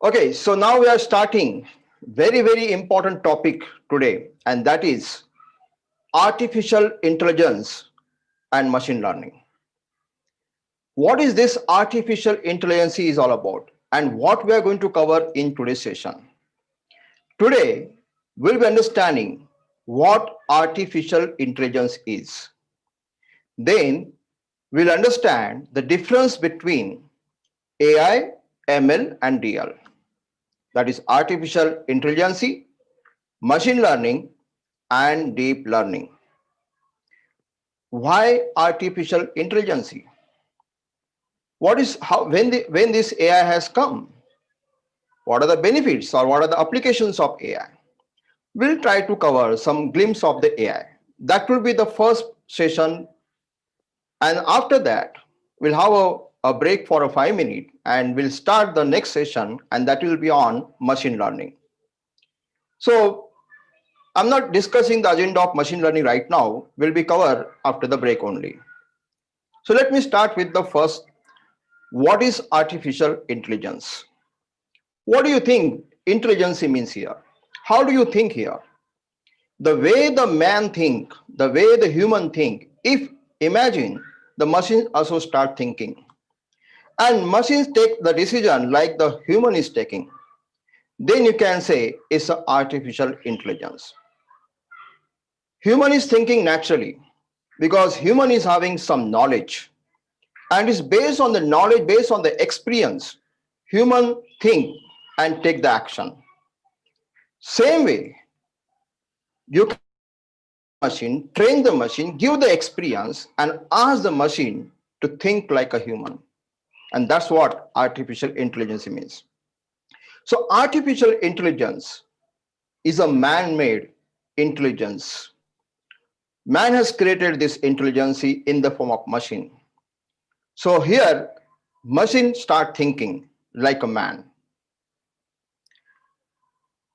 Okay, so now we are starting very important topic today, and that is artificial intelligence and machine learning. What is this artificial intelligence is all about, and what we are going to cover in today's session. Today, we'll be understanding what artificial intelligence is. Then we'll understand the difference between AI, ML, and DL. That is artificial intelligence, machine learning, and deep learning. Why artificial intelligence? What is how when this AI has come? What are the benefits or what are the applications of AI? We'll try to cover some glimpse of the AI. That will be the first session, and after that, we'll have a break for a 5 minute, and we'll start the next session, and that will be on machine learning. So I'm not discussing the agenda of machine learning right now. Will be covered after the break only. So let me start with the first. What is artificial intelligence? What do you think intelligence means here? How do you think here? The way the man think, the way the human think, if imagine the machine also start thinking, and machines take the decision like the human is taking, then you can say it's an artificial intelligence. Human is thinking naturally because human is having some knowledge, and it's based on the knowledge, based on the experience, human think and take the action. Same way, you can machine, train the machine, give the experience, and ask the machine to think like a human. And that's what artificial intelligence means. So artificial intelligence is a man-made intelligence. Man has created this intelligence in the form of machine. So here, machine start thinking like a man.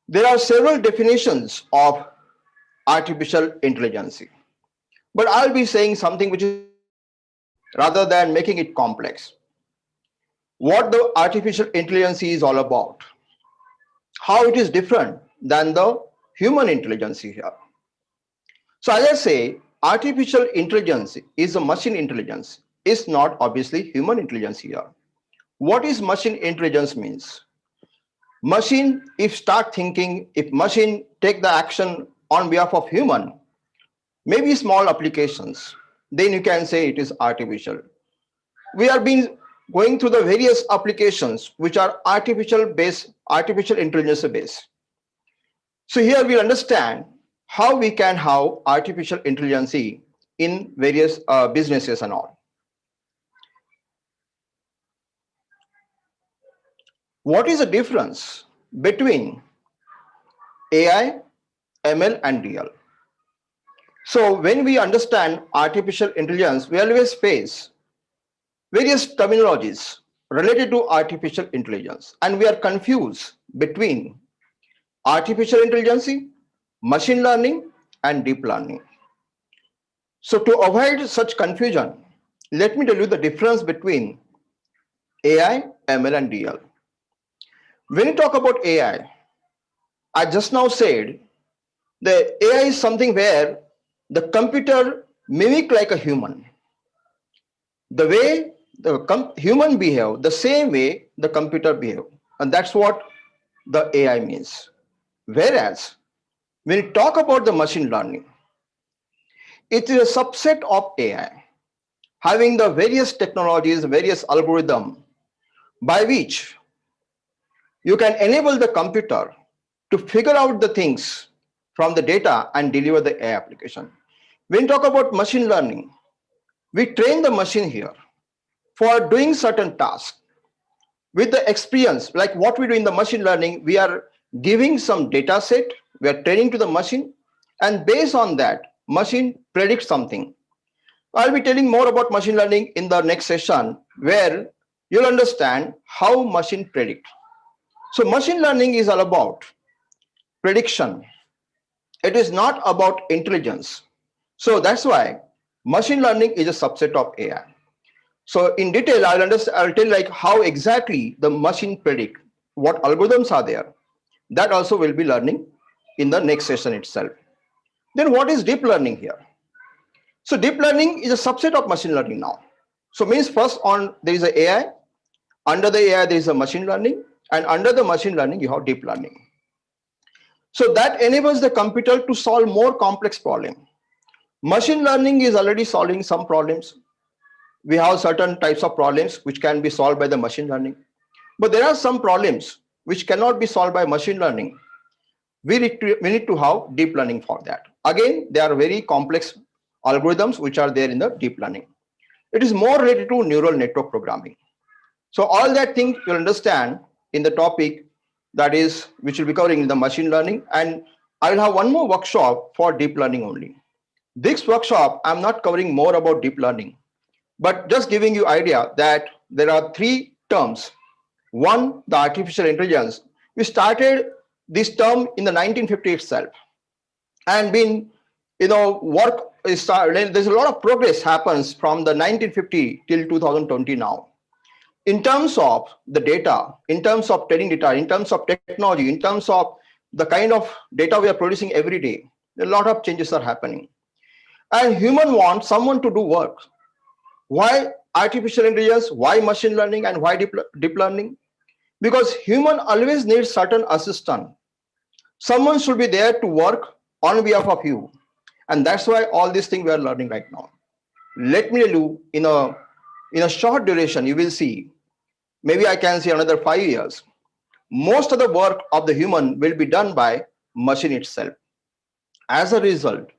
There are several definitions of artificial intelligence, but I'll be saying something which is rather than making it complex. What the artificial intelligence is all about, how it is different than the human intelligence here. So as I say, artificial intelligence is a machine intelligence. It's not obviously human intelligence here. What is machine intelligence means? Machine, if start thinking, if machine take the action on behalf of human, maybe small applications, then you can say it is artificial. We are going through the various applications which are artificial intelligence based. So here we understand how we can have artificial intelligence in various businesses and all. What is the difference between AI, ML, and DL? So when we understand artificial intelligence, we always face various terminologies related to artificial intelligence, and we are confused between artificial intelligence, machine learning, and deep learning. So to avoid such confusion, let me tell you the difference between AI, ML, and DL. When you talk about AI, I just now said the AI is something where the computer mimic like a human. The way the human behave, the same way the computer behave, and that's what the AI means. Whereas when you talk about the machine learning, it is a subset of AI, having the various technologies, various algorithm by which you can enable the computer to figure out the things from the data and deliver the AI application. When you talk about machine learning, we train the machine here for doing certain tasks with the experience, like what we do in the machine learning, we are giving some data set, we are training to the machine, and based on that, machine predicts something. I'll be telling more about machine learning in the next session, where you'll understand how machine predict. So machine learning is all about prediction. It is not about intelligence. So that's why machine learning is a subset of AI. So in detail, I'll tell like how exactly the machine predict. what algorithms are there, that also will be learning in the next session itself. Then what is deep learning here? So deep learning is a subset of machine learning now. So means first on there is a AI, under the AI there is a machine learning, and under the machine learning you have deep learning. So that enables the computer to solve more complex problem. Machine learning is already solving some problems. We have certain types of problems which can be solved by the machine learning. But there are some problems which cannot be solved by machine learning. We need to have deep learning for that. Again, there are very complex algorithms which are there in the deep learning. It is more related to neural network programming. So all that thing you'll understand in the topic that is, which will be covering in the machine learning. And I will have one more workshop for deep learning only. This workshop, I'm not covering more about deep learning, but just giving you idea that there are three terms. One, the artificial intelligence. We started this term in the 1950 itself, and been, work is started. There's a lot of progress happens from the 1950 till 2020 now. In terms of the data, in terms of training data, in terms of technology, in terms of the kind of data we are producing every day, a lot of changes are happening. And human wants someone to do work. Why artificial intelligence? Why machine learning? And why deep learning? Because human always needs certain assistant. Someone should be there to work on behalf of you. And that's why all these things we are learning right now. Let me tell you, in a short duration, you will see, maybe I can see another 5 years, most of the work of the human will be done by machine itself. As a result,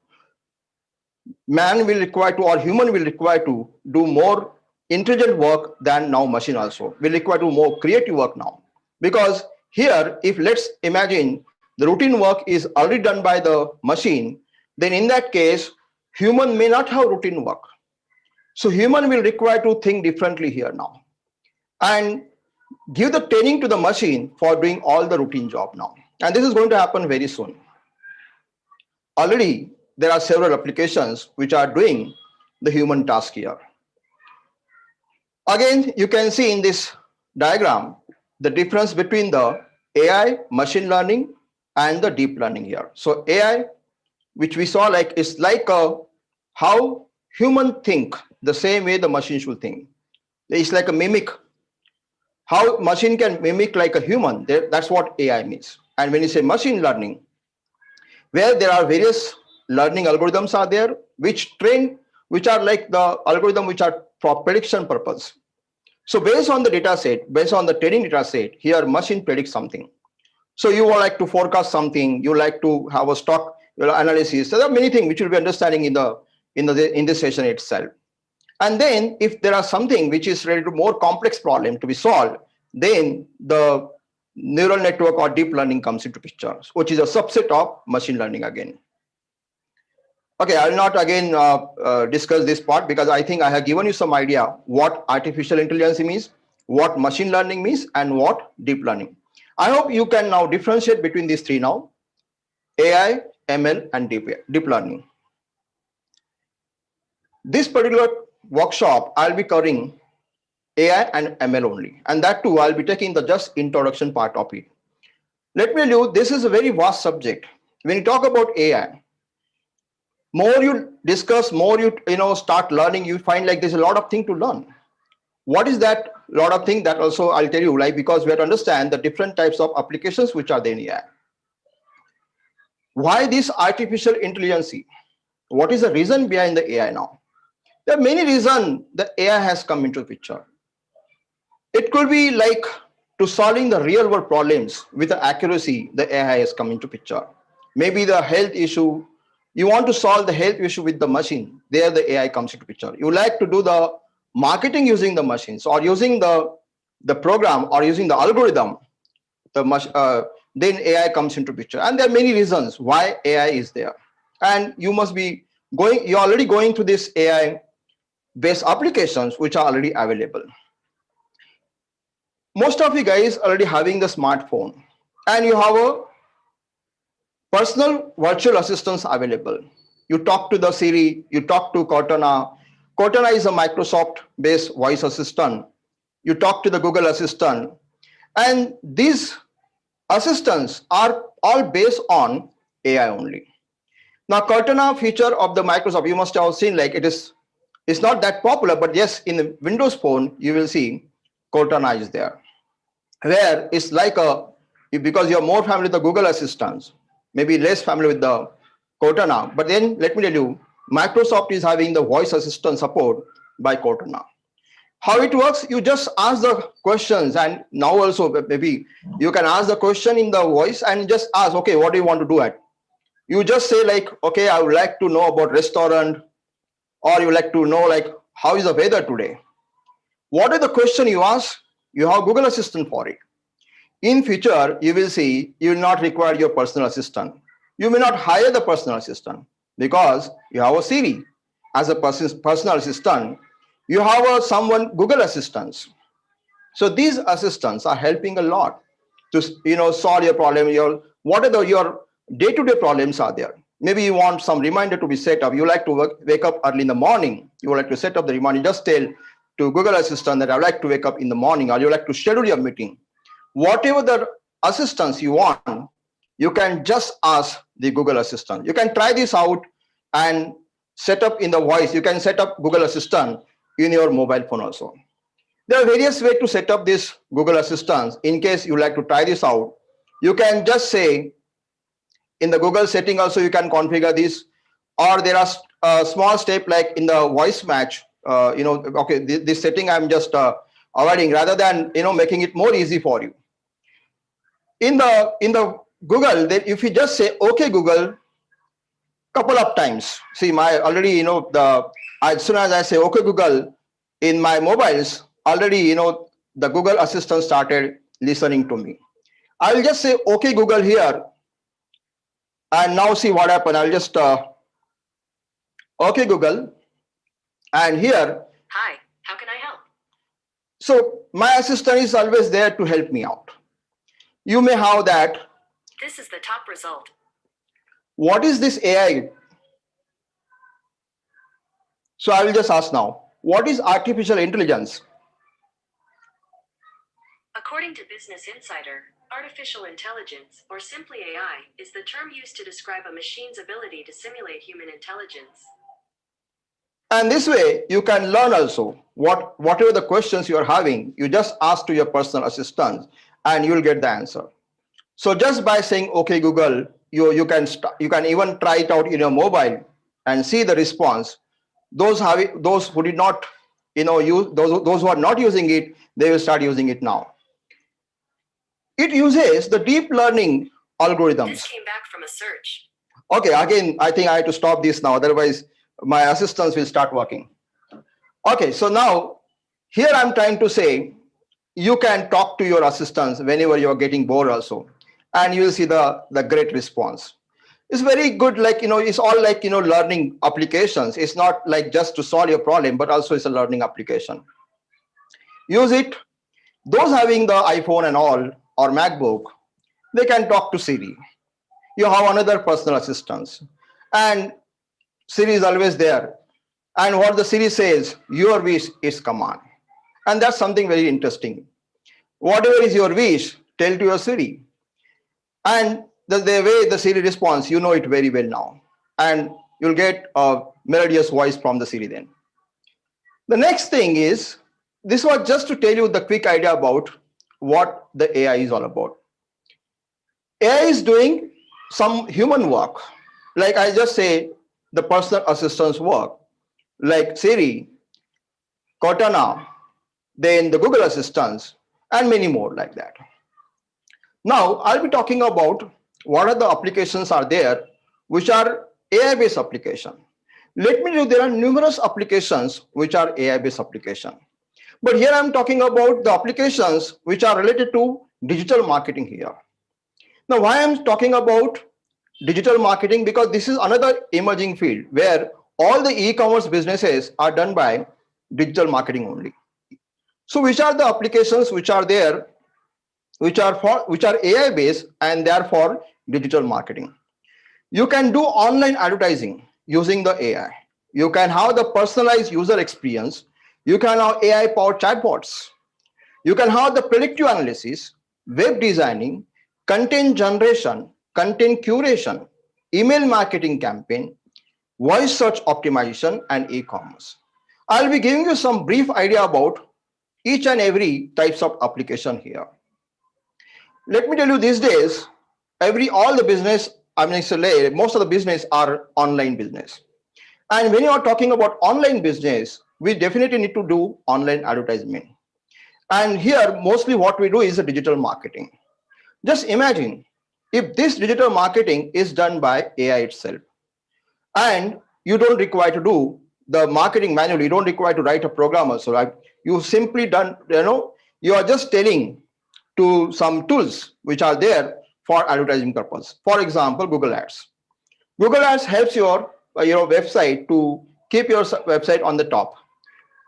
man will require to, or human will require to do more intelligent work than now machine also will require to more creative work now. Because here, if let's imagine the routine work is already done by the machine, then in that case, human may not have routine work. So human will require to think differently here now and give the training to the machine for doing all the routine job now. And this is going to happen very soon. Already, there are several applications which are doing the human task here. Again, you can see in this diagram the difference between the AI, machine learning, and the deep learning here. So AI, which we saw, like is like how human think the same way the machine should think. It's like a mimic. How machine can mimic like a human, that's what AI means. And when you say machine learning, where there are various learning algorithms are there, which are like the algorithm which are for prediction purpose. So based on the data set, based on the training data set, here machine predicts something. So you would like to forecast something, you like to have a stock analysis. So there are many things which you'll be understanding in this session itself. And then if there are something which is related to more complex problem to be solved, then the neural network or deep learning comes into picture, which is a subset of machine learning again. Okay, I will not again discuss this part because I think I have given you some idea what artificial intelligence means, what machine learning means, and what deep learning. I hope you can now differentiate between these three now: AI, ML, and deep learning. This particular workshop, I'll be covering AI and ML only, and that too I'll be taking the just introduction part of it. Let me tell you, this is a very vast subject. When you talk about AI, more you discuss, more you start learning, you find like there's a lot of things to learn. What is that lot of things? That also I'll tell you, like, because we have to understand the different types of applications which are there in AI. Why this artificial intelligence? What is the reason behind the AI now? There are many reasons the AI has come into the picture. It could be like to solving the real world problems with the accuracy the AI has come into picture. Maybe the health issue, you want to solve the health issue with the machine, there the AI comes into picture. You like to do the marketing using the machines or using the program or using the algorithm, then AI comes into picture. And there are many reasons why AI is there. And you must be you're already going through this AI based applications which are already available. Most of you guys already having the smartphone and you have a personal virtual assistants available. You talk to the Siri, you talk to Cortana. Cortana is a Microsoft based voice assistant. You talk to the Google Assistant. And these assistants are all based on AI only. Now, Cortana feature of the Microsoft, you must have seen, like it's not that popular, but yes, in the Windows phone, you will see Cortana is there, where it's like because you're more familiar with the Google Assistants, maybe less familiar with the Cortana. But then let me tell you, Microsoft is having the voice assistant support by Cortana. How it works, you just ask the questions, and now also maybe you can ask the question in the voice and just ask, okay, what do you want to do at? You just say like, okay, I would like to know about restaurant, or you like to know like how is the weather today. What is the question you ask? You have Google Assistant for it. In future, you will see you will not require your personal assistant. You may not hire the personal assistant because you have a Siri as a personal assistant. You have someone Google Assistants. So these assistants are helping a lot to solve your problem. Whatever your day-to-day problems are there. Maybe you want some reminder to be set up. You like to wake up early in the morning. You would like to set up the reminder. Just tell to Google Assistant that I like to wake up in the morning, or you like to schedule your meeting. Whatever the assistance you want, you can just ask the Google Assistant. You can try this out and set up in the voice. You can set up Google Assistant in your mobile phone also. There are various ways to set up this Google Assistant. In case you like to try this out, you can just say in the Google setting also you can configure this, or there are a small step like in the voice match. Okay, this setting I'm just avoiding rather than making it more easy for you. In the Google, then if you just say okay Google couple of times, see my already as soon as I say okay Google in my mobiles, already the Google Assistant started listening to me. I will just say okay Google here, and now see what happened. I'll just okay Google, and here, hi, how can I help? So my assistant is always there to help me out. You may have that. This is the top result. What is this AI? So I will just ask now, what is artificial intelligence? According to Business Insider, artificial intelligence, or simply AI, is the term used to describe a machine's ability to simulate human intelligence. And this way, you can learn also whatever the questions you are having, you just ask to your personal assistant and you'll get the answer. So just by saying, okay, Google, you can even try it out in your mobile and see the response. Those who did not, use those who are not using it, they will start using it now. It uses the deep learning algorithms. This came back from a search. Okay, again, I think I have to stop this now. Otherwise, my assistants will start working. Okay, so now here I'm trying to say you can talk to your assistants whenever you're getting bored also, and you will see the great response. It's very good, like, it's all like, learning applications. It's not like just to solve your problem, but also it's a learning application. Use it. Those having the iPhone and all, or MacBook, they can talk to Siri. You have another personal assistant, and Siri is always there. And what the Siri says, your wish is command. And that's something very interesting. Whatever is your wish, tell to your Siri. And the way the Siri responds, you know it very well now. And you'll get a melodious voice from the Siri then. The next thing is, this was just to tell you the quick idea about what the AI is all about. AI is doing some human work. Like I just say, the personal assistant's work, like Siri, Cortana, then the Google Assistants, and many more like that. Now, I'll be talking about what are the applications are there, which are AI-based application. Let me know there are numerous applications which are AI-based application. But here I'm talking about the applications which are related to digital marketing here. Now, why I'm talking about digital marketing? Because this is another emerging field where all the e-commerce businesses are done by digital marketing only. So which are the applications which are there, which are AI based and they are for digital marketing? You can do online advertising using the AI. You can have the personalized user experience. You can have AI powered chatbots. You can have the predictive analysis. web designing, content generation, content curation, email marketing campaign, voice search optimization, and e-commerce. I'll be giving you some brief idea about each and every types of application here. Let me tell you, these days, all the business, most of the business are online business. And when you are talking about online business, we definitely need to do online advertisement. And here, mostly what we do is a digital marketing. Just imagine if this digital marketing is done by AI itself, and you don't require to do the marketing manually, you don't require to write a program also, right? You simply done, you are just telling to some tools which are there for advertising purpose. For example, Google Ads. Google Ads helps your website to keep your website on the top.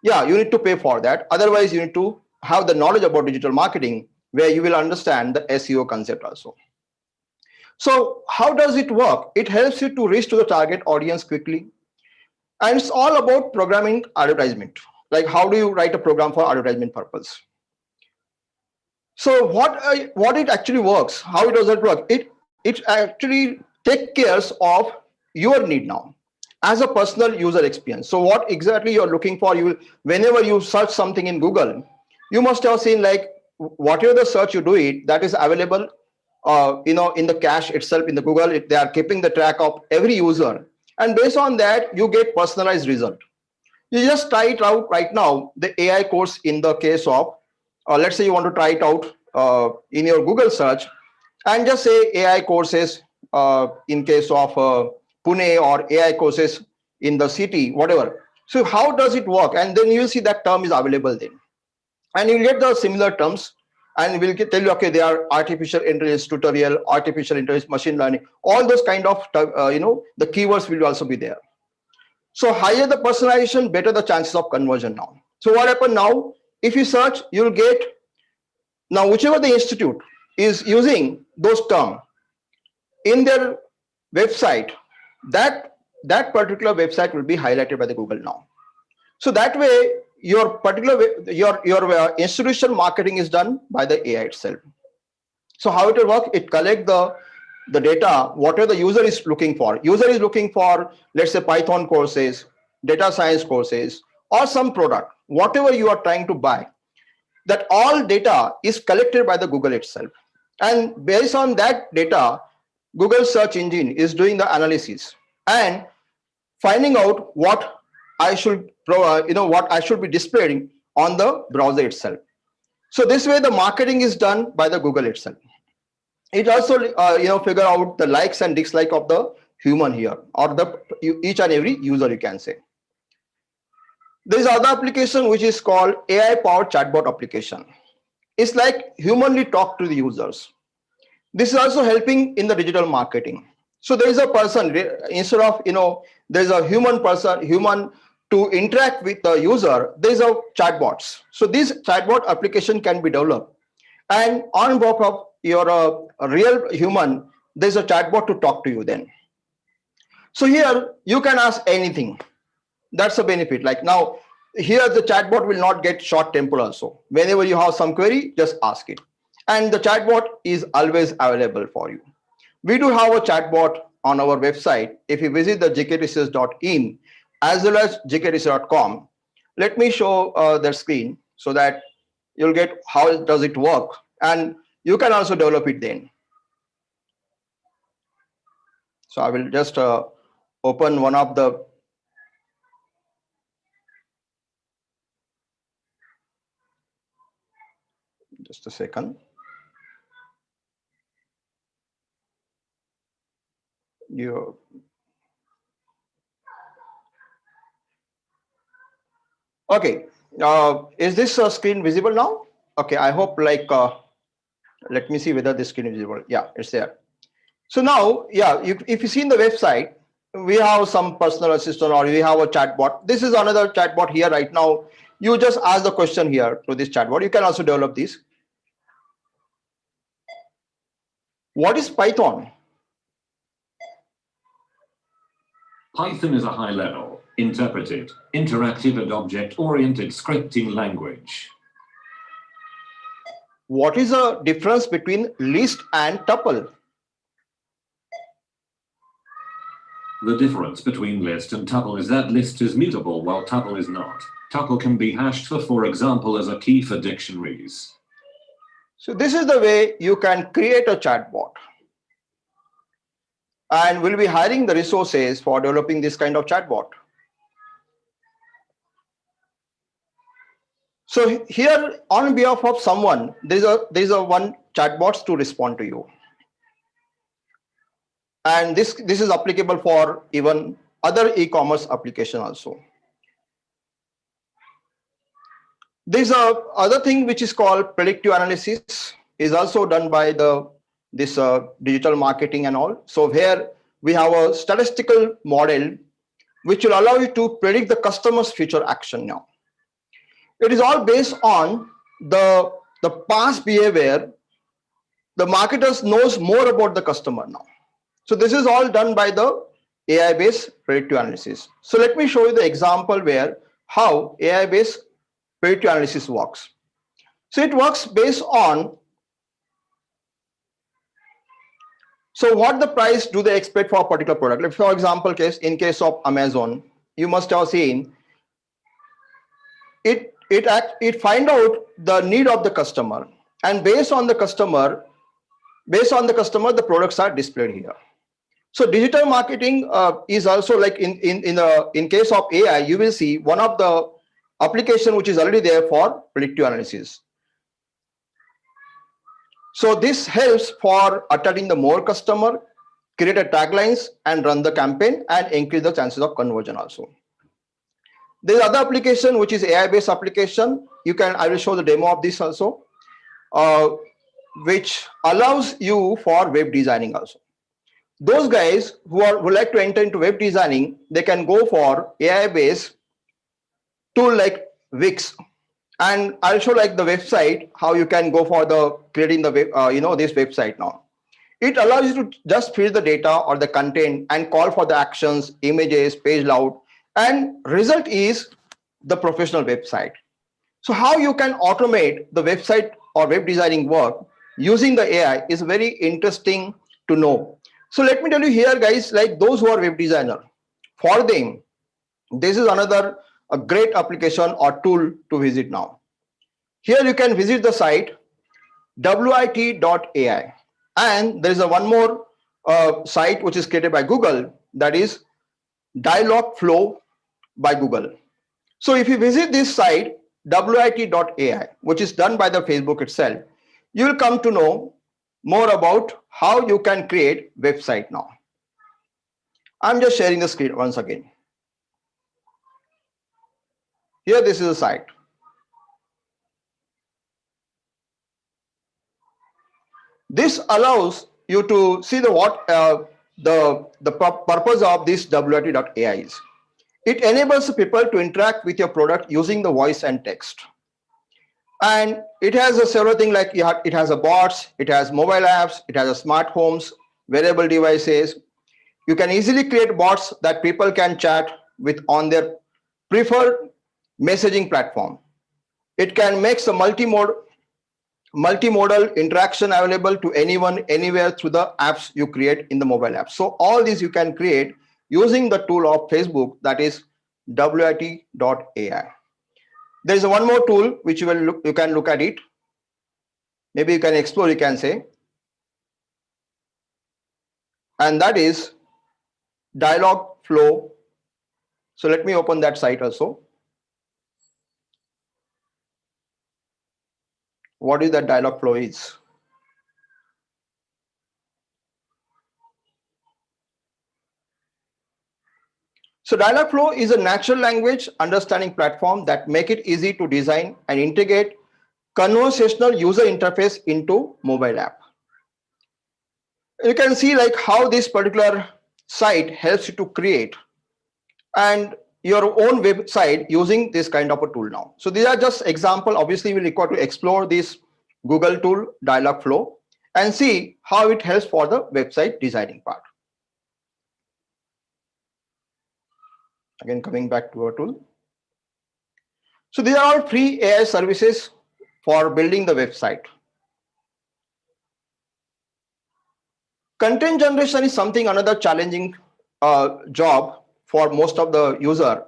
Yeah, you need to pay for that. Otherwise, you need to have the knowledge about digital marketing where you will understand the SEO concept also. So how does it work? It helps you to reach to the target audience quickly. And it's all about programming advertisement. Like how do you write a program for advertisement purpose? So what it actually works, how does it work? It actually take care of your need now as a personal user experience. So what exactly you're looking for, whenever you search something in Google, you must have seen like whatever the search you do it, that is available in the cache itself in the Google. They are keeping the track of every user, and based on that you get personalized result. You just try it out right now, the AI course in the case of let's say you want to try it out in your Google search, and just say AI courses in case of Pune, or AI courses in the city, whatever. So how does it work? And then you'll see that term is available then, and you'll get the similar terms, and we'll tell you, okay, they are artificial intelligence tutorial, artificial intelligence, machine learning, all those kind of the keywords will also be there. So higher the personalization, better the chances of conversion now. So what happened now? If you search, you'll get now whichever the institute is using those terms in their website, that particular website will be highlighted by the Google now. So that way, your particular your institutional marketing is done by the AI itself. So how it will work? It collect the data, whatever the user is looking for. User is looking for, let's say, Python courses, data science courses, or some product, whatever you are trying to buy. That all data is collected by the Google itself, and based on that data, Google search engine is doing the analysis and finding out what I should what I should be displaying on the browser itself. So this way the marketing is done by the Google itself. It also figure out the likes and dislike of the human here, or each and every user, you can say. There is other application which is called AI powered chatbot application. It's like humanly talk to the users. This is also helping in the digital marketing. So there is a person, instead of there's a human to interact with the user, there is a chatbots. So this chatbot application can be developed, and on top of your real human, there's a chatbot to talk to you then. So here you can ask anything. That's a benefit. Like now, here the chatbot will not get short temper also. Whenever you have some query, just ask it. And the chatbot is always available for you. We do have a chatbot on our website. If you visit the GKTCS.in as well as GKTCS.com, let me show the screen so that you'll get how does it work. And you can also develop it then. So I will just open one of the just a second. Okay, is this screen visible now? Okay, I hope let me see whether this screen is visible. Yeah, it's there. So now, yeah, if you see in the website, we have some personal assistant, or we have a chatbot. This is another chatbot here right now. You just ask the question here to this chatbot. You can also develop this. What is Python? Python is a high-level, interpreted, interactive and object-oriented scripting language. what is the difference between list and tuple? The difference between list and tuple is that list is mutable while tuple is not. Tuple can be hashed for example, as a key for dictionaries. So this is the way you can create a chatbot. And we'll be hiring the resources for developing this kind of chatbot. So here, on behalf of someone, there's a one chatbots to respond to you. And this is applicable for even other e-commerce application also. There's a other thing which is called predictive analysis, is also done by this digital marketing and all. So here we have a statistical model which will allow you to predict the customer's future action now. It is all based on the past behavior. The marketers knows more about the customer now. So this is all done by the AI-based predictive analysis. So let me show you the example where how AI-based predictive analysis works. So it works based on, so what the price do they expect for a particular product. Like for example, in case of Amazon, you must have seen it find out the need of the customer, and based on the customer, the products are displayed here. So digital marketing is also like in case of AI, you will see one of the application which is already there for predictive analysis. So this helps for attracting the more customer, create a taglines and run the campaign and increase the chances of conversion also. There is other application which is AI based application. I will show the demo of this also, which allows you for web designing also. Those guys who like to enter into web designing, they can go for AI based tool like Wix. And I'll show like the website, how you can go for the creating the web, this website now. It allows you to just fill the data or the content and call for the actions, images, page layout, and result is the professional website. So how you can automate the website or web designing work using the AI is very interesting to know. So let me tell you here, guys, like those who are web designer, for them, this is another a great application or tool to visit now. Here you can visit the site wit.ai, and there is one more site which is created by Google, that is Dialogflow by Google. So if you visit this site wit.ai, which is done by the Facebook itself, you will come to know more about how you can create website now. I'm just sharing the screen once again. Here, this is a site. This allows you to see the purpose of this wit.ai is. It enables people to interact with your product using the voice and text. And it has several things like it has a bots, it has mobile apps, it has a smart homes, wearable devices. You can easily create bots that people can chat with on their preferred messaging platform. It can make a multimodal interaction available to anyone, anywhere through the apps you create in the mobile app. So all these you can create using the tool of Facebook, that is wit.ai. There is one more tool which you can look at it. Maybe you can explore, you can say. And that is Dialogflow. So let me open that site also. What is that Dialogflow is? So Dialogflow is a natural language understanding platform that make it easy to design and integrate conversational user interface into mobile app. You can see like how this particular site helps you to create and your own website using this kind of a tool now. So these are just example. Obviously, we require to explore this Google tool Dialogflow and see how it helps for the website designing part. Again, coming back to our tool. So these are all free AI services for building the website. Content generation is something another challenging job for most of the user.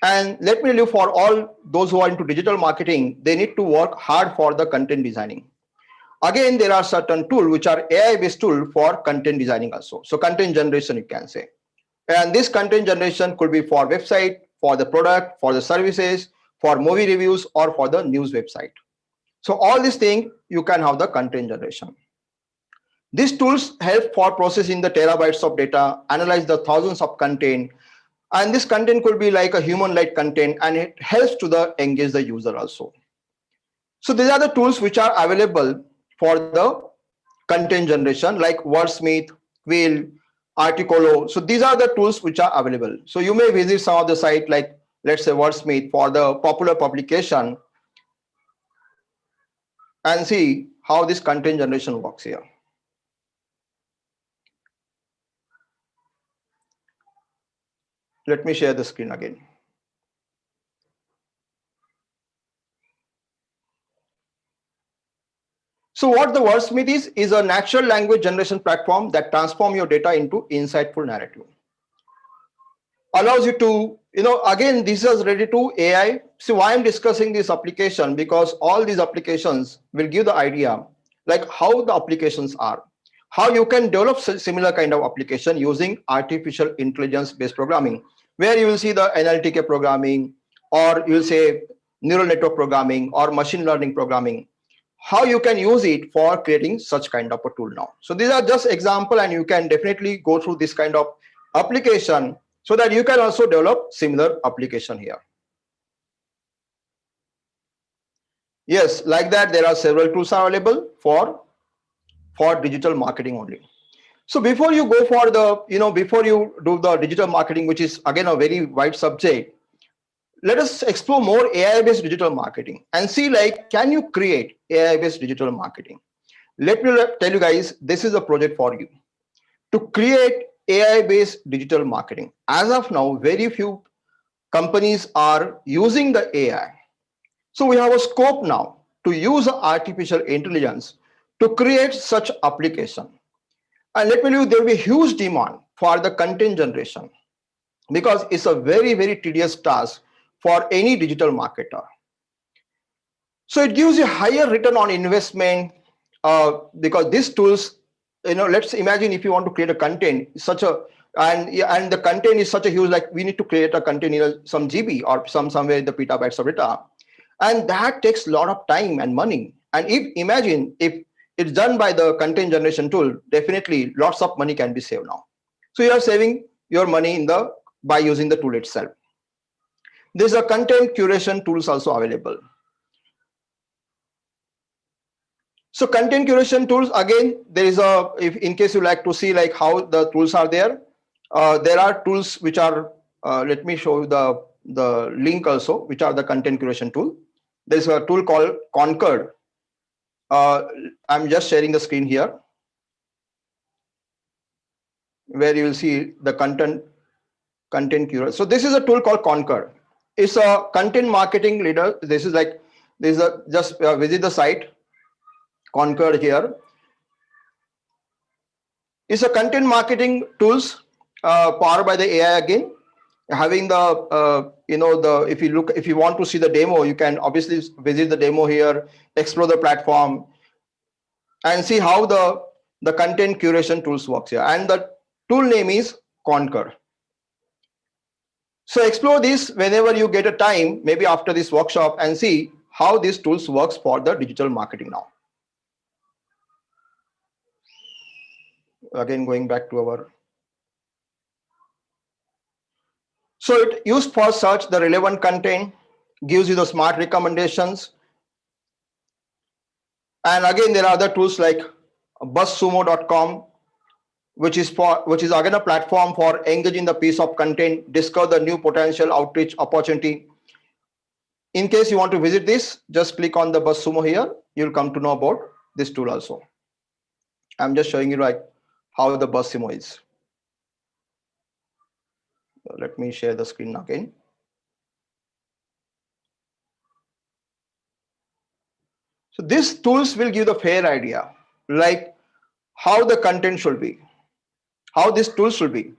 And let me tell you, for all those who are into digital marketing, they need to work hard for the content designing. Again, there are certain tools which are AI-based tool for content designing also. So content generation, you can say. And this content generation could be for website, for the product, for the services, for movie reviews, or for the news website. So all these things, you can have the content generation. These tools help for processing the terabytes of data, analyze the thousands of content, and this content could be like a human-like content, and it helps to engage the user also. So these are the tools which are available for the content generation, like Wordsmith, Quill, Articolo. So these are the tools which are available. So you may visit some of the site like, let's say, Wordsmith for the popular publication and see how this content generation works here. Let me share the screen again. So what the Wordsmith is a natural language generation platform that transforms your data into insightful narrative. Allows you to, again, this is related to AI. So why I'm discussing this application, because all these applications will give the idea like how the applications are, how you can develop similar kind of application using artificial intelligence based programming, where you will see the NLTK programming, or you will say neural network programming or machine learning programming, how you can use it for creating such kind of a tool now. So these are just example, and you can definitely go through this kind of application so that you can also develop similar application here. Yes, like that, there are several tools available for digital marketing only. So before you go for the, before you do the digital marketing, which is again a very wide subject, let us explore more AI-based digital marketing and see like, can you create AI-based digital marketing? Let me tell you guys, this is a project for you to create AI-based digital marketing. As of now, very few companies are using the AI. So we have a scope now to use artificial intelligence to create such application. And let me tell you, there will be huge demand for the content generation, because it's a very, very tedious task for any digital marketer. So it gives you higher return on investment, because these tools, let's imagine if you want to create a content, and the content is such a huge, like we need to create a content in some GB or somewhere in the petabytes of data, and that takes a lot of time and money. And imagine if it's done by the content generation tool, definitely lots of money can be saved now. So you are saving your money by using the tool itself. There's a content curation tools also available. So content curation tools, again, there is in case you like to see like how the tools are there are tools which are, let me show you the link also, which are the content curation tool. There's a tool called Concord. I'm just sharing the screen here, where you will see the content curator. So this is a tool called Concord. It's a content marketing leader. Just visit the site Concord here. It's a content marketing tools powered by the AI again. Having the if you want to see the demo, you can obviously visit the demo here, explore the platform, and see how the content curation tools works here. And the tool name is Concord. So explore this whenever you get a time, maybe after this workshop, and see how these tools works for the digital marketing now. Again, going back to our. So it used for search the relevant content, gives you the smart recommendations. And again, there are other tools like buzzsumo.com, which is again a platform for engaging the piece of content, discover the new potential outreach opportunity. In case you want to visit this, just click on the BuzzSumo here. You'll come to know about this tool also. I'm just showing you like how the BuzzSumo is. Let me share the screen again. So these tools will give the fair idea, like how the content should be. how this tool should be.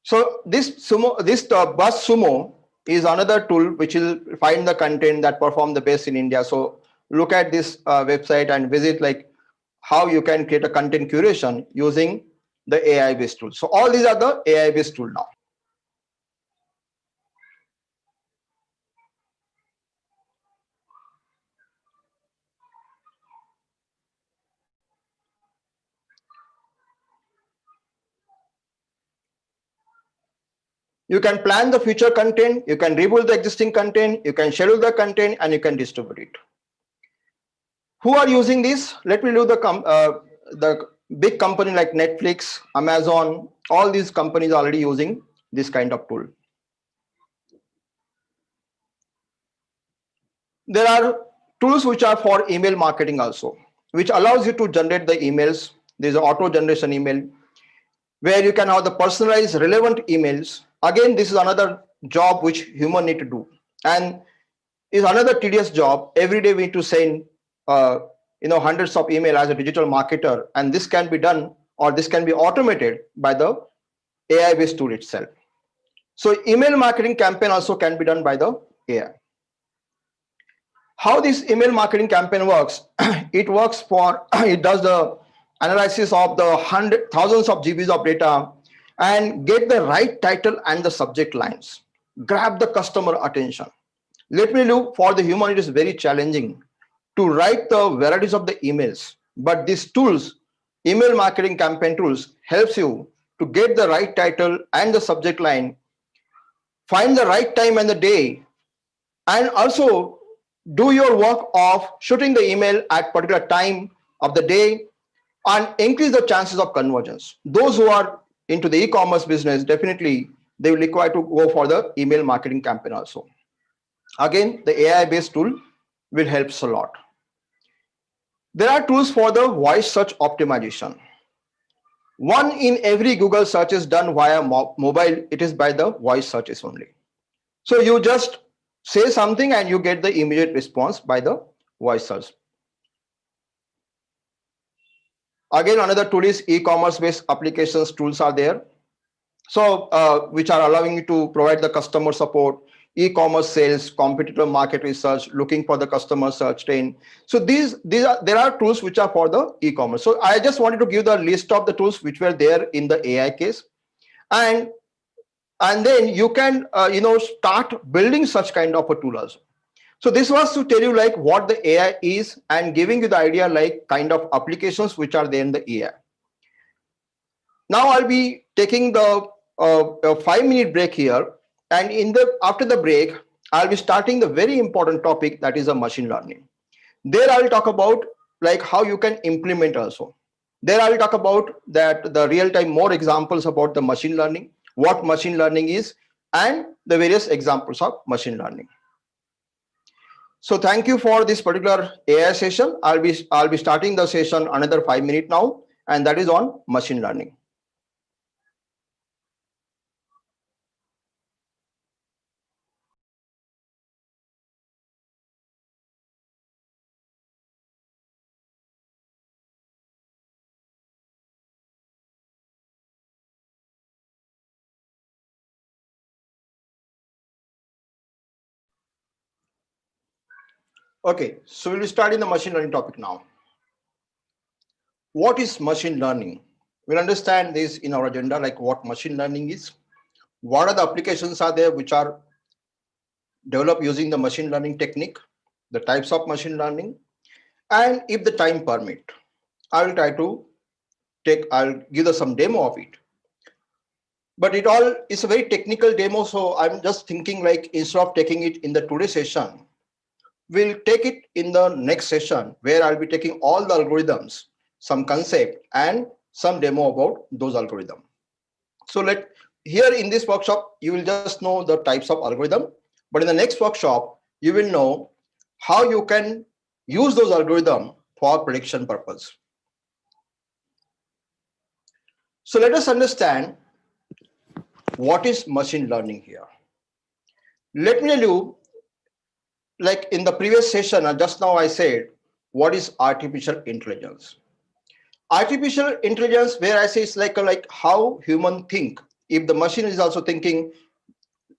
So this Bus Sumo is another tool which will find the content that perform the best in India. So look at this website and visit like how you can create a content curation using the AI based tool. So all these are the AI based tool now. You can plan the future content, you can rebuild the existing content, you can schedule the content, and you can distribute it. Who are using this? Let me do the big company like Netflix, Amazon, all these companies are already using this kind of tool. There are tools which are for email marketing also, which allows you to generate the emails. There's an auto generation email where you can have the personalized relevant emails. Again, this is another job which human need to do, and is another tedious job. Every day we need to send hundreds of email as a digital marketer, and this can be done or this can be automated by the AI based tool itself. So email marketing campaign also can be done by the AI. How this email marketing campaign works? It works for it does the analysis of the thousands of GBs of data and get the right title and the subject lines, grab the customer attention. Let me look, for the human it is very challenging to write the varieties of the emails, but these tools, email marketing campaign tools, helps you to get the right title and the subject line, find the right time and the day, and also do your work of shooting the email at particular time of the day and increase the chances of conversions. Those who are into the e-commerce business, definitely they will require to go for the email marketing campaign also. Again, the AI based tool will help a lot. There are tools for the voice search optimization. One in every Google search is done via mobile. It is by the voice searches only. So you just say something and you get the immediate response by the voice search. Again, another tool is e-commerce based applications tools are there. So which are allowing you to provide the customer support, e-commerce sales, competitor market research, looking for the customer search train. So there are tools which are for the e-commerce. So I just wanted to give the list of the tools which were there in the AI case, and then you can start building such kind of a tool also. So this was to tell you like what the AI is and giving you the idea like kind of applications which are there in the AI. Now I'll be taking the a 5-minute break here, and after the break I'll be starting the very important topic, that is a machine learning. There I will talk about like how you can implement also. There I will talk about that the real-time more examples about the machine learning, what machine learning is, and the various examples of machine learning. So thank you for this particular AI session. I'll be starting the session another 5 minutes now, and that is on machine learning. Okay, so we'll be starting the machine learning topic now. What is machine learning? We'll understand this in our agenda, like what machine learning is, what are the applications are there which are developed using the machine learning technique, the types of machine learning, and if the time permit, I'll give us some demo of it. But it all is a very technical demo, so I'm just thinking like instead of taking it in the today's session, we'll take it in the next session where I'll be taking all the algorithms, some concept, and some demo about those algorithms. So here in this workshop, you will just know the types of algorithm, but in the next workshop, you will know how you can use those algorithms for prediction purpose. So let us understand what is machine learning here. Let me tell you, like in the previous session, just now I said, what is artificial intelligence? Artificial intelligence, where I say it's like how human think. If the machine is also thinking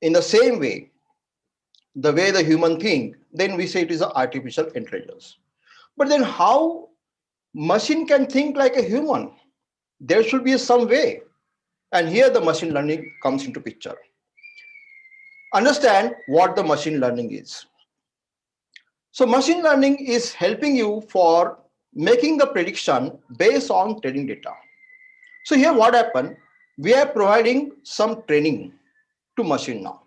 in the same way, the way the human think, then we say it is an artificial intelligence. But then how machine can think like a human? There should be some way. And here the machine learning comes into picture. Understand what the machine learning is. So machine learning is helping you for making the prediction based on training data. So here what happened, we are providing some training to machine now.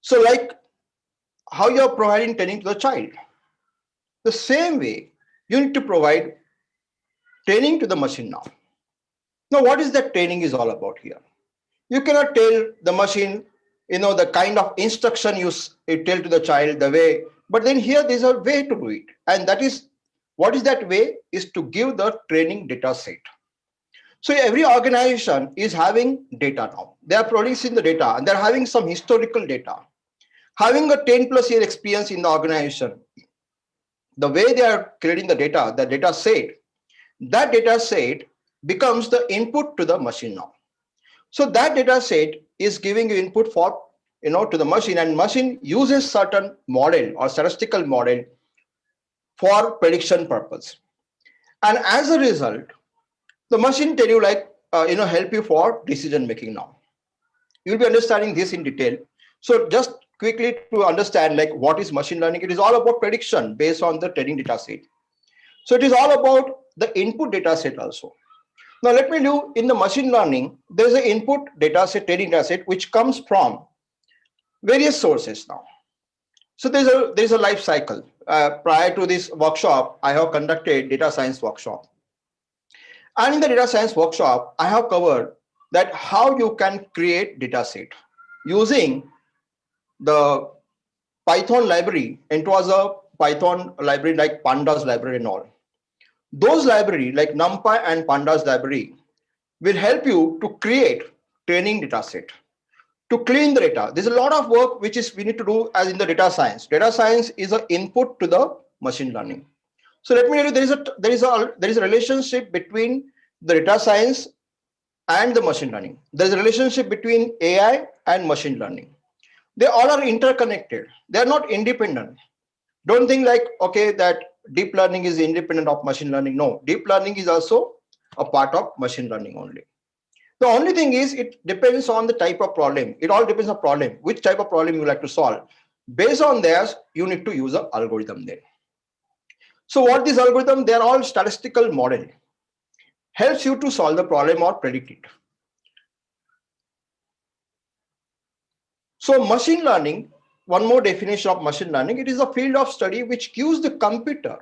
So like how you are providing training to the child. The same way you need to provide training to the machine now. Now what is that training is all about here? You cannot tell the machine, the kind of instruction you tell to the child, the way, but then here there's a way to do it. And that is, what is that way? Is to give the training data set. So every organization is having data now. They are producing the data and they're having some historical data. Having a 10 plus year experience in the organization, the way they are creating the data set, that data set becomes the input to the machine now. So that data set is giving you input for, to the machine, and machine uses certain model or statistical model for prediction purpose. And as a result, the machine tell you help you for decision making now. You'll be understanding this in detail. So just quickly to understand what is machine learning, it is all about prediction based on the training data set. So it is all about the input data set also. Now let me do in the machine learning, there's an input data set, training data set, which comes from various sources now. So there's a life cycle. Prior to this workshop, I have conducted data science workshop. And in the data science workshop, I have covered that how you can create data set using the Python library. It was a Python library like Pandas library and all. Those library like NumPy and Pandas library will help you to create training data set, to clean the data. There's a lot of work which is we need to do as in the data science. Data science is an input to the machine learning. So let me tell you, there is a relationship between the data science and the machine learning. There's a relationship between AI and machine learning. They all are interconnected. They are not independent. Don't think that deep learning is independent of machine learning. No, deep learning is also a part of machine learning only. The only thing is it depends on the type of problem. It all depends on problem, which type of problem you like to solve. Based on this, you need to use an algorithm then. So what this algorithm, they are all statistical model. Helps you to solve the problem or predict it. So machine learning, one more definition of machine learning, it is a field of study which gives the computer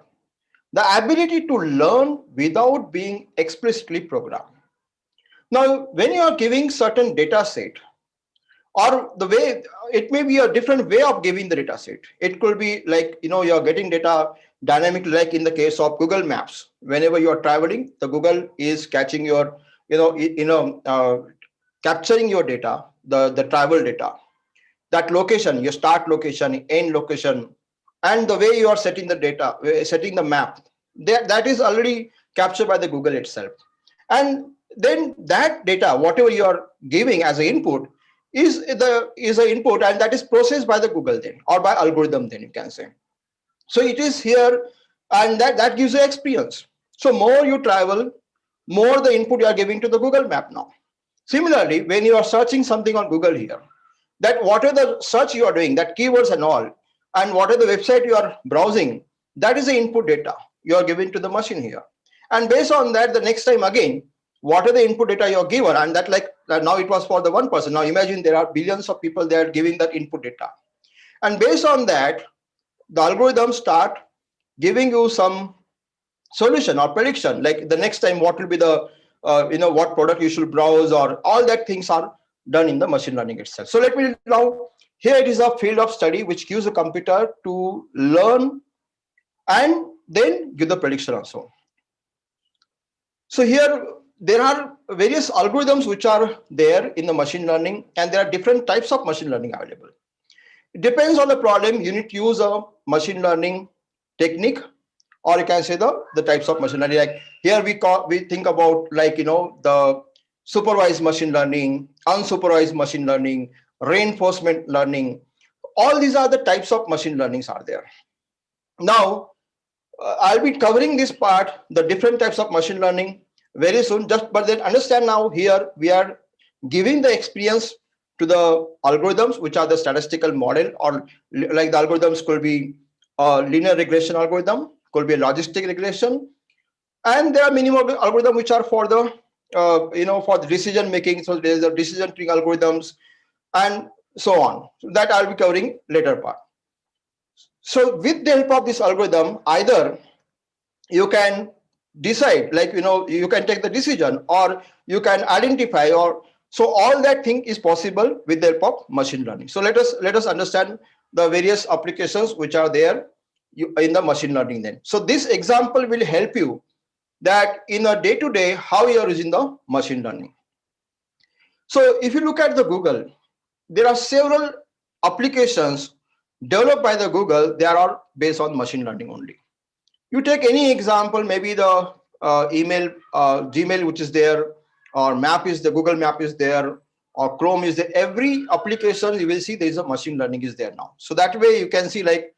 the ability to learn without being explicitly programmed. Now, when you are giving certain data set, or the way, it may be a different way of giving the data set. It could be you're getting data dynamically, like in the case of Google Maps. Whenever you are traveling, the Google is catching your, capturing your data, the travel data, that location, your start location, end location, and the way you are setting the data, setting the map, that is already captured by the Google itself. And then that data, whatever you are giving as an input, is an input, and that is processed by the Google then, or by algorithm then, you can say. So it is here, and that gives you experience. So more you travel, more the input you are giving to the Google map now. Similarly, when you are searching something on Google here, that whatever the search you are doing, that keywords and all, and whatever the website you are browsing, that is the input data you are giving to the machine here. And based on that, the next time again, what are the input data you're given, and that now it was for the one person. Now imagine there are billions of people that are giving that input data. And based on that, the algorithms start giving you some solution or prediction, like the next time what will be the, what product you should browse, or all that things are done in the machine learning itself. So let me now, here it is a field of study which gives the computer to learn and then give the prediction also. So here there are various algorithms which are there in the machine learning, and there are different types of machine learning available. It depends on the problem. You need to use a machine learning technique, or you can say the types of machine learning. Like here we think about like the supervised machine learning, unsupervised machine learning, reinforcement learning. All these are the types of machine learnings are there. Now I'll be covering this part, the different types of machine learning very soon. Just but then understand now here we are giving the experience to the algorithms, which are the statistical model, or like the algorithms could be a linear regression algorithm, could be a logistic regression, and there are minimum algorithms which are for the for the decision making. So there's a decision tree algorithms and so on. So that I'll be covering later part. So with the help of this algorithm, either you can decide, like you can take the decision, or you can identify, or so all that thing is possible with the help of machine learning. So let us understand the various applications which are there in the machine learning then. So this example will help you that in a day-to-day how you are using the machine learning. So if you look at the Google, there are several applications developed by the Google. They are all based on machine learning only. You take any example, maybe the email, Gmail, which is there, or map is the Google Map is there, or Chrome is there. Every application you will see there is a machine learning is there now. So that way you can see like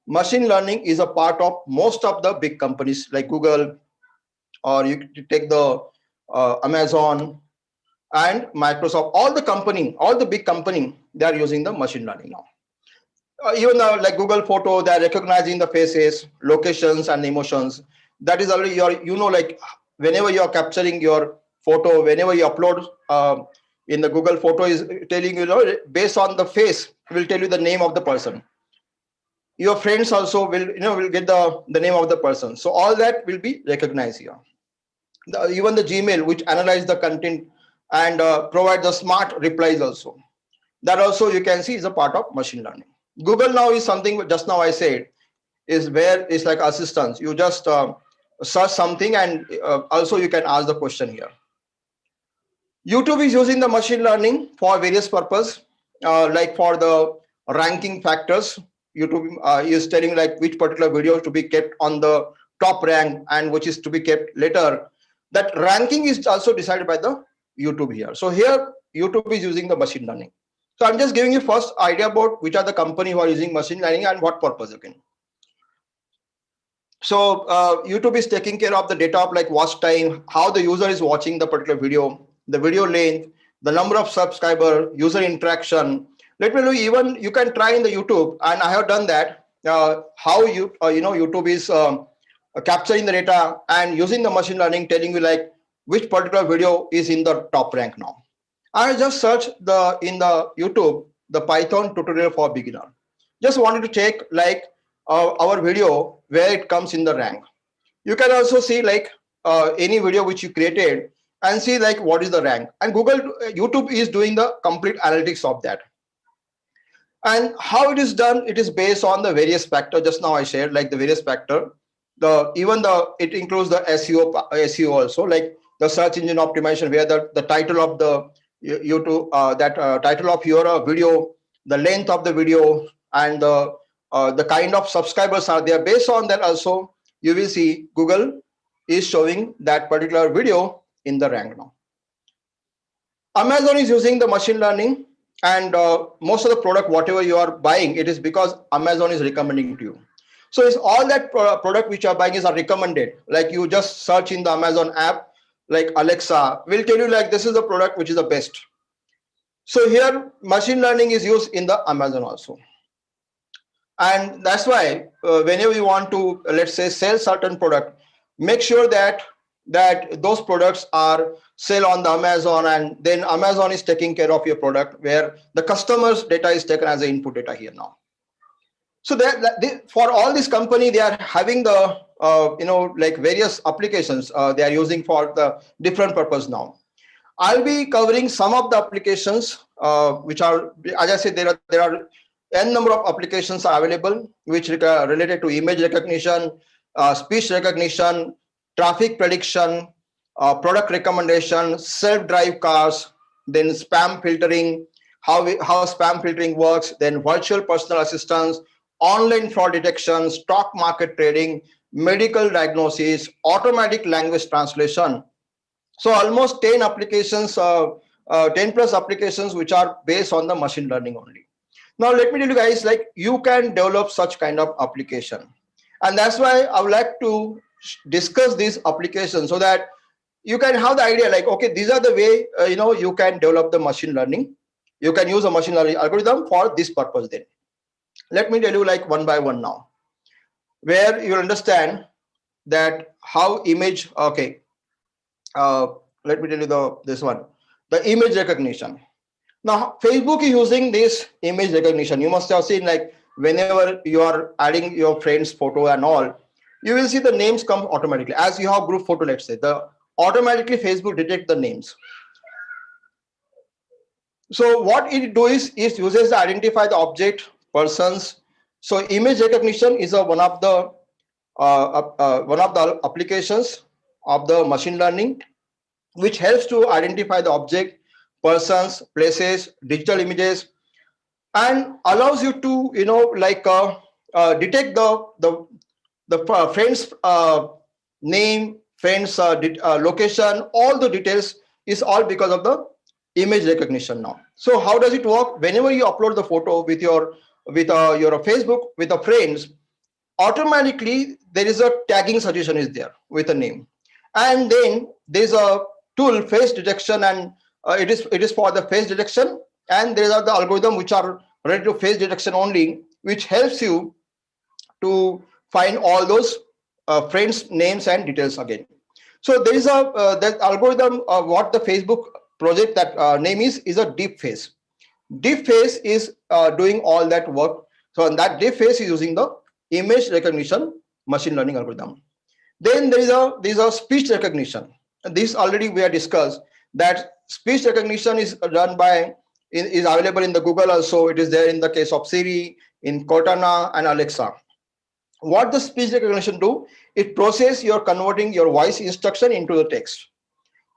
machine learning is a part of most of the big companies like Google, or you take the Amazon and Microsoft. All the big company, they are using the machine learning now. Even like Google Photo, they are recognizing the faces, locations, and emotions. That is already your, like whenever you are capturing your photo, whenever you upload in the Google Photo is telling based on the face, will tell you the name of the person. Your friends also will get the name of the person. So all that will be recognized here. Even the Gmail, which analyze the content and provide the smart replies also. That also you can see is a part of machine learning. Google now is something just now I said is where it's like assistance. You just search something and also you can ask the question here. YouTube is using the machine learning for various purpose, like for the ranking factors. YouTube is telling like which particular video to be kept on the top rank and which is to be kept later. That ranking is also decided by the YouTube here. So here YouTube is using the machine learning. So I'm just giving you first idea about which are the company who are using machine learning and what purpose again. So YouTube is taking care of the data of like watch time, how the user is watching the particular video, the video length, the number of subscriber, user interaction. Let me know, even you can try in the YouTube, and I have done that. How YouTube is capturing the data and using the machine learning, telling you like which particular video is in the top rank now. I just searched in the YouTube the Python tutorial for beginner. Just wanted to check like our video where it comes in the rank. You can also see like any video which you created and see like what is the rank. And YouTube is doing the complete analytics of that. And how it is done, it is based on the various factors. Just now I shared like the various factor. It includes the SEO also, like the search engine optimization, where the title of the YouTube title of your video, the length of the video, and the kind of subscribers are there. Based on that also, you will see Google is showing that particular video in the rank now. Amazon is using the machine learning, and most of the product whatever you are buying, it is because Amazon is recommending to you. So it's all that product which you are buying is recommended. Like you just search in the Amazon app, like Alexa will tell you like this is the product which is the best. So here machine learning is used in the Amazon also. And that's why whenever you want to, let's say, sell certain product, make sure that those products are sell on the Amazon, and then Amazon is taking care of your product, where the customer's data is taken as an input data here now. So for all this company, they are having the like various applications they are using for the different purpose now. I'll be covering some of the applications which are, as I said, there are n number of applications are available which are related to image recognition, speech recognition, traffic prediction, product recommendation, self-drive cars, then spam filtering, how spam filtering works, then virtual personal assistants, online fraud detection, stock market trading, medical diagnosis, automatic language translation. So almost 10 applications, 10 plus applications which are based on the machine learning only. Now let me tell you guys, like you can develop such kind of application, and that's why I would like to discuss these applications so that you can have the idea like, okay, these are the way you can develop the machine learning. You can use a machine learning algorithm for this purpose. Then let me tell you like one by one now, where you understand that how image. Okay, uh, let me tell you this one, the image recognition. Now Facebook is using this image recognition. You must have seen like whenever you are adding your friend's photo and all, you will see the names come automatically. As you have group photo, let's say, the automatically Facebook detect the names. So what it do is uses to identify the object, persons. So image recognition is one of the applications of the machine learning, which helps to identify the object, persons, places, digital images, and allows you to detect the friend's name, friend's location. All the details is all because of the image recognition now. So how does it work? Whenever you upload the photo with your Facebook with the friends, automatically there is a tagging suggestion is there with a name, and then there's a tool face detection, and it is for the face detection, and there are the algorithm which are related to face detection only, which helps you to find all those friends names and details again. So there is a that algorithm, what the Facebook project, that name is a deep face. Deep face is doing all that work. So in that deep face is using the image recognition machine learning algorithm. Then there is a speech recognition. This already we have discussed, that speech recognition is done by is available in the Google also. It is there in the case of Siri, in Cortana and Alexa. What the speech recognition do? It process your converting your voice instruction into the text.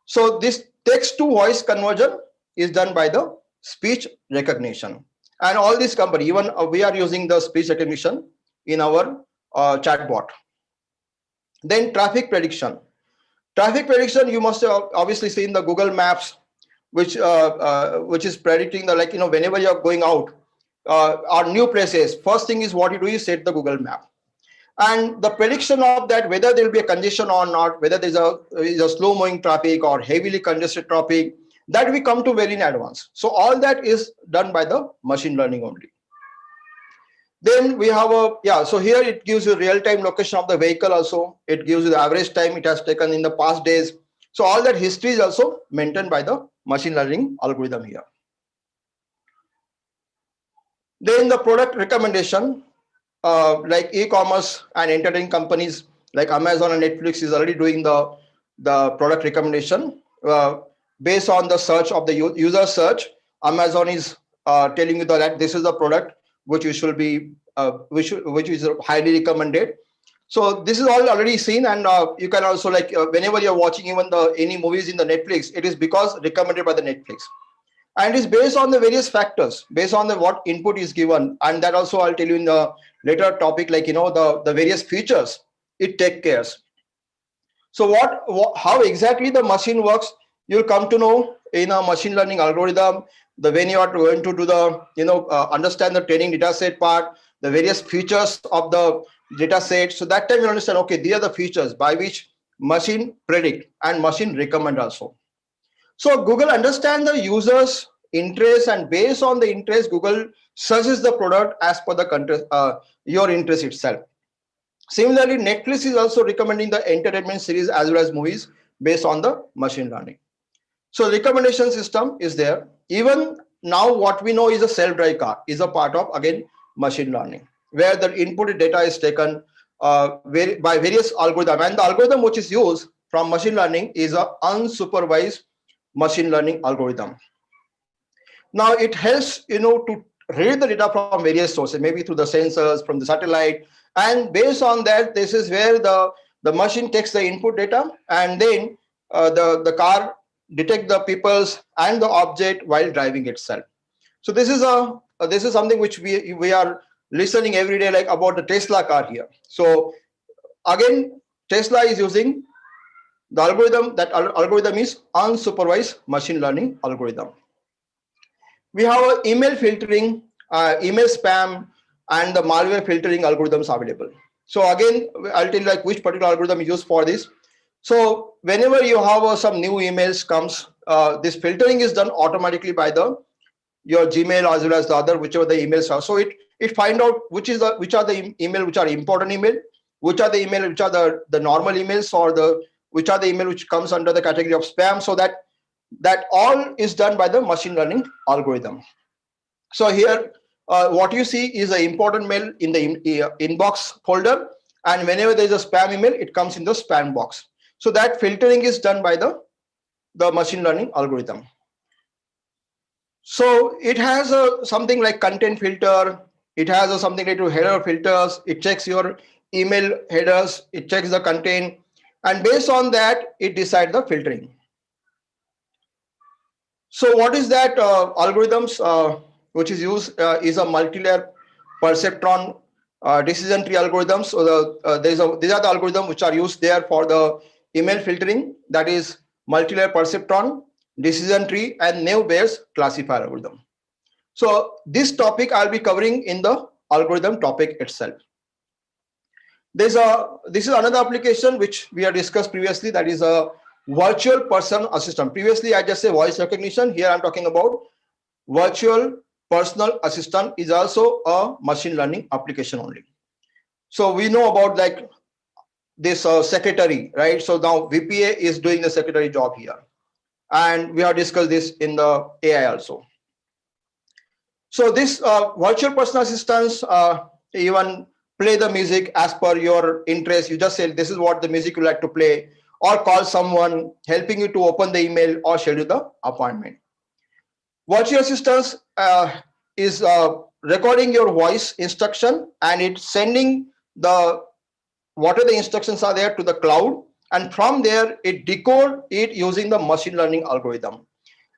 So this text to voice conversion is done by the speech recognition. And all this company, even we are using the speech recognition in our chatbot. Then traffic prediction. Traffic prediction, you must have obviously seen the Google Maps, which is predicting the, like, whenever you're going out or new places, first thing is what you do is set the Google Map. And the prediction of that, whether there will be a congestion or not, whether is a slow moving traffic or heavily congested traffic, that we come to very in advance. So all that is done by the machine learning only. Then we have so here it gives you real-time location of the vehicle also. It gives you the average time it has taken in the past days. So all that history is also maintained by the machine learning algorithm here. Then the product recommendation, like e-commerce and entertainment companies like Amazon and Netflix is already doing the product recommendation based on the search of the user search. Amazon is telling you that this is the product which you should be which is highly recommended. So this is all already seen, and you can also, like, whenever you're watching even any movies in the Netflix, it is because recommended by the Netflix, and it's based on the various factors, based on the what input is given. And that also I'll tell you in the later topic, like, the various features it take cares. So how exactly the machine works, you'll come to know in a machine learning algorithm. When you are going to do the understand the training data set part, the various features of the data set, so that time you understand, okay, these are the features by which machine predict and machine recommend also. So Google understands the user's interest, and based on the interest, Google searches the product as per the your interest itself. Similarly, Netflix is also recommending the entertainment series as well as movies based on the machine learning. So recommendation system is there. Even now, what we know is a self-drive car is a part of, again, machine learning, where the input data is taken by various algorithm, and the algorithm which is used from machine learning is a unsupervised machine learning algorithm. Now it helps to read the data from various sources, maybe through the sensors, from the satellite, and based on that, this is where the machine takes the input data, and then the car detect the peoples and the object while driving itself. So this is something which we are listening every day, like about the Tesla car here. So again, Tesla is using the algorithm. That algorithm is unsupervised machine learning algorithm. We have a email filtering, email spam, and the malware filtering algorithms available. So again, I'll tell you like which particular algorithm is used for this. So whenever you have some new emails comes, this filtering is done automatically by the your Gmail as well as the other whichever the emails are. So it find out which are the email which are important email, which are the email which are the normal emails, or the which are the email which comes under the category of spam. So that all is done by the machine learning algorithm. So here what you see is an important mail in the inbox folder, and whenever there is a spam email, it comes in the spam box. So that filtering is done by the machine learning algorithm. So it has a something like content filter. It has a something like to header filters. It checks your email headers. It checks the content, and based on that, it decides the filtering. So what is that algorithms which is used is a multi-layer perceptron decision tree algorithms. So these are the algorithms which are used there for the email filtering. That is multi-layer perceptron, decision tree, and naive Bayes classifier algorithm. So this topic I'll be covering in the algorithm topic itself. This is another application which we have discussed previously. That is a virtual personal assistant. Previously, I just say voice recognition. Here I'm talking about virtual personal assistant is also a machine learning application only. So we know about like this secretary, right? So now VPA is doing the secretary job here, and we have discussed this in the AI also. So this virtual personal assistants even play the music as per your interest. You just say this is what the music you like to play, or call someone, helping you to open the email or schedule the appointment. Virtual assistants is recording your voice instruction, and it's sending the whatever the instructions are there to the cloud, and from there it decode it using the machine learning algorithm,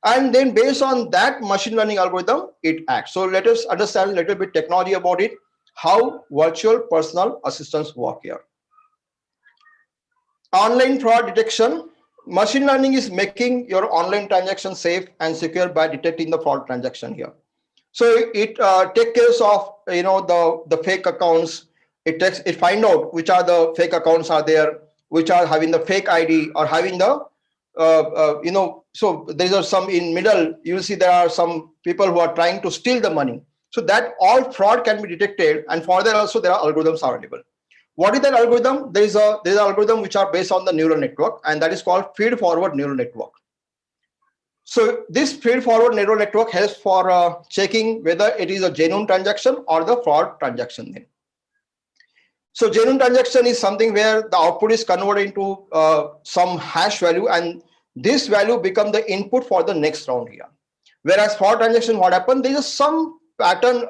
and then based on that machine learning algorithm it acts. So let us understand a little bit technology about it, how virtual personal assistants work here. Online fraud detection. Machine learning is making your online transaction safe and secure by detecting the fraud transaction here. So it takes care of the fake accounts. It find out which are the fake accounts are there, which are having the fake ID or having the so there are some in middle. You will see there are some people who are trying to steal the money. So that all fraud can be detected, and for that also there are algorithms available. What is that algorithm? There is an algorithm which are based on the neural network, and that is called feed forward neural network. So this feed forward neural network helps for checking whether it is a genuine transaction or the fraud transaction then. So genuine transaction is something where the output is converted into some hash value, and this value become the input for the next round here. Whereas fraud transaction, what happened? There is some pattern,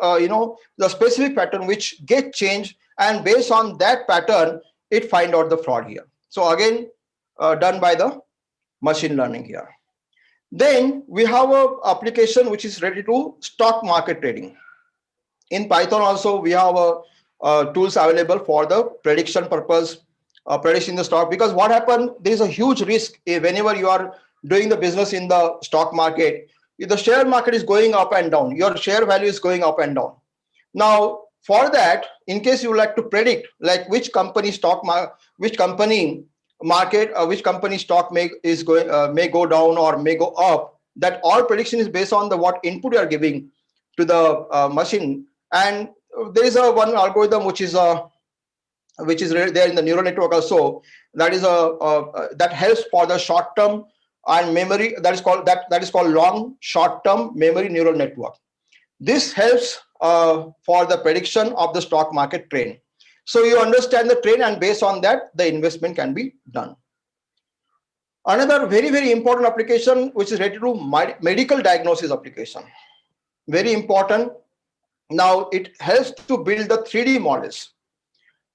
the specific pattern which get changed, and based on that pattern, it find out the fraud here. So again, done by the machine learning here. Then we have a application which is ready to stock market trading. In Python also we have tools available for the prediction purpose, predicting the stock. Because what happened, there is a huge risk whenever you are doing the business in the stock market. If the share market is going up and down, your share value is going up and down. Now for that, in case you would like to predict like which company stock which company stock may go down or may go up, that all prediction is based on the what input you are giving to the machine. And there is one algorithm which is there in the neural network also, that is that helps for the short term and memory, that is called long short term memory neural network. This helps for the prediction of the stock market trend. So you understand the trend, and based on that the investment can be done. Another very, very important application which is related to medical diagnosis application, very important. Now it helps to build the 3D models.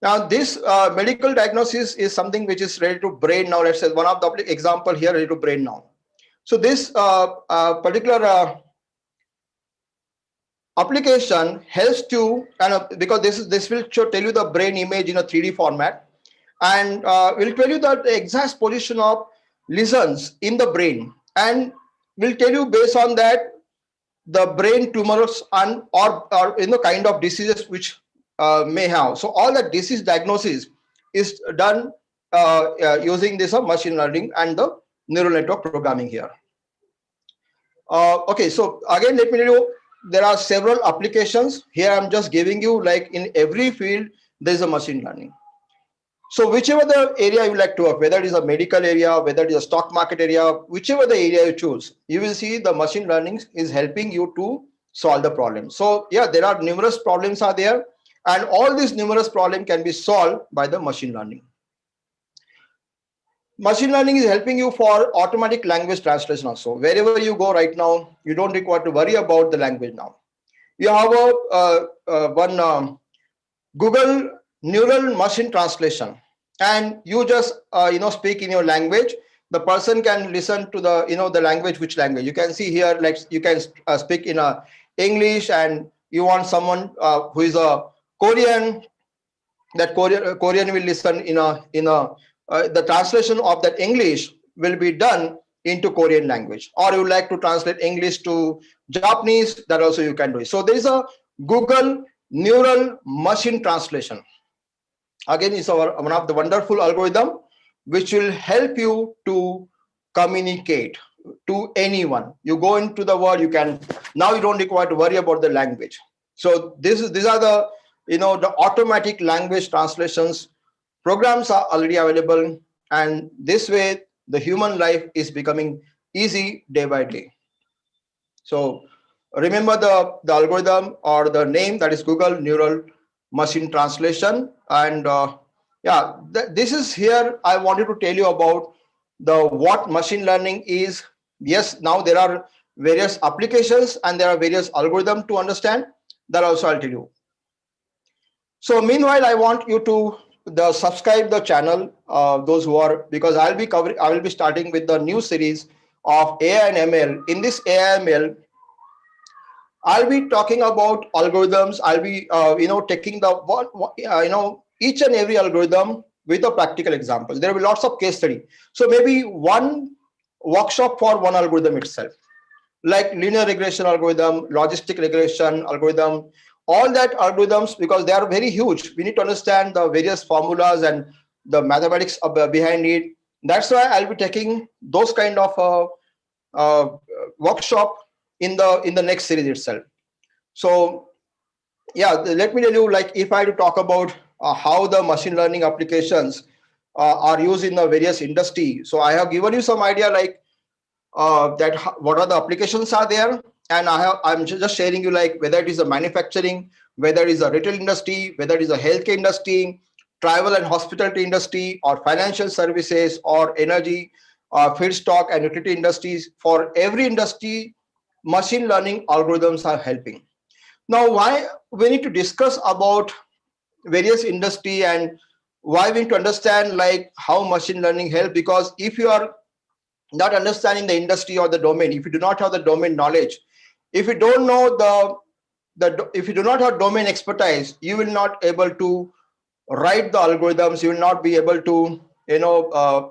Now this medical diagnosis is something which is related to brain. Now let's say one of the example here related to brain now. So this particular application helps to, and because this will tell you the brain image in a 3D format, and will tell you that the exact position of lesions in the brain, and will tell you based on that the brain tumors and or kind of diseases which may have. So all the disease diagnosis is done using this machine learning and the neural network programming here. Okay, so again, let me tell you, there are several applications here. I'm just giving you, like, in every field there is a machine learning. So whichever the area you like to work, whether it is a medical area, whether it is a stock market area, whichever the area you choose, you will see the machine learning is helping you to solve the problem. So yeah, there are numerous problems are there, and all these numerous problems can be solved by the machine learning. Machine learning is helping you for automatic language translation also. Wherever you go right now, you don't require to worry about the language now. You have one Google neural machine translation, and you just speak in your language. The person can listen to the the language, which language. You can see here, like, you can speak in a English, and you want someone who is a Korean, that Korean will listen in a the translation of that English will be done into Korean language. Or you like to translate English to Japanese, that also you can do it. So there is a Google neural machine translation. Again, it's one of the wonderful algorithm which will help you to communicate to anyone. You go into the world, you can now, you don't require to worry about the language. So these are the the automatic language translations programs are already available, and this way the human life is becoming easy day by day. So remember the algorithm or the name, that is Google neural machine translation. And yeah, this is here I wanted to tell you about the what machine learning is. Yes, now there are various applications and there are various algorithms to understand, that also I'll tell you. So meanwhile, I want you to subscribe the channel, those who are, because I will be starting with the new series of AI and ML. In this AI and ML, I'll be talking about algorithms. I'll be taking the each and every algorithm with a practical example. There will be lots of case study. So maybe one workshop for one algorithm itself, like linear regression algorithm, logistic regression algorithm, all that algorithms, because they are very huge. We need to understand the various formulas and the mathematics behind it. That's why I'll be taking those kind of workshop in the next series itself. So yeah, let me tell you, like, if I to talk about how the machine learning applications are used in the various industry. So I have given you some idea, like, that what are the applications are there, and I'm just sharing you, like, whether it is a manufacturing, whether it is a retail industry, whether it is a healthcare industry, travel and hospitality industry, or financial services, or energy, feedstock and utility industries. For every industry, machine learning algorithms are helping. Now, why we need to discuss about various industry, and why we need to understand, like, how machine learning help? Because if you are not understanding the industry or the domain, if you do not have the domain knowledge, if you don't know if you do not have domain expertise, you will not able to write the algorithms, you will not be able to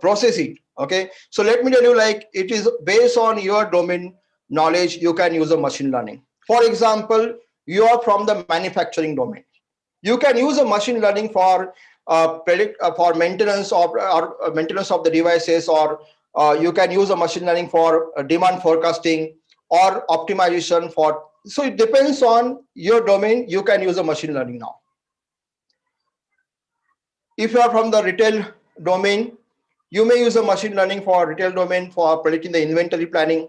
process it. Okay, so let me tell you, like, it is based on your domain knowledge you can use a machine learning. For example, you are from the manufacturing domain, you can use a machine learning for for maintenance or maintenance of the devices, or you can use a machine learning for demand forecasting or optimization for. So it depends on your domain, you can use a machine learning now. If you are from the retail domain, you may use a machine learning for retail domain for predicting the inventory planning,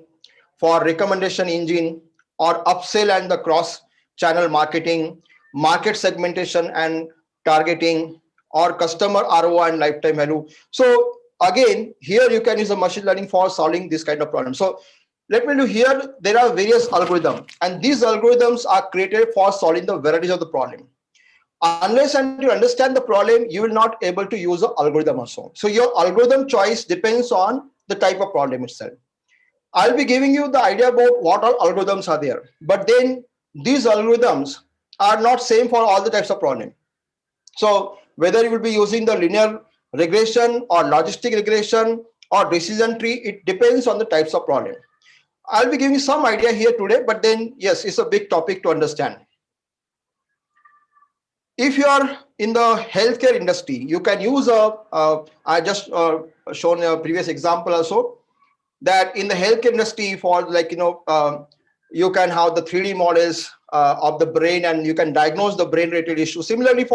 for recommendation engine, or upsell and the cross channel marketing, market segmentation and targeting, or customer ROI and lifetime value. So again, here you can use a machine learning for solving this kind of problem. So let me do here, there are various algorithms, and these algorithms are created for solving the varieties of the problem. Unless until you understand the problem, you will not able to use the algorithm also. So your algorithm choice depends on the type of problem itself. I'll be giving you the idea about what all algorithms are there, but then these algorithms are not same for all the types of problem. So whether you will be using the linear regression or logistic regression or decision tree. It depends on the types of problem. I'll be giving you some idea here today, but then yes, it's a big topic to understand. If you are in the healthcare industry, you can use I just shown a previous example also, that in the healthcare industry for like you can have the 3D models of the brain and you can diagnose the brain related issue. Similarly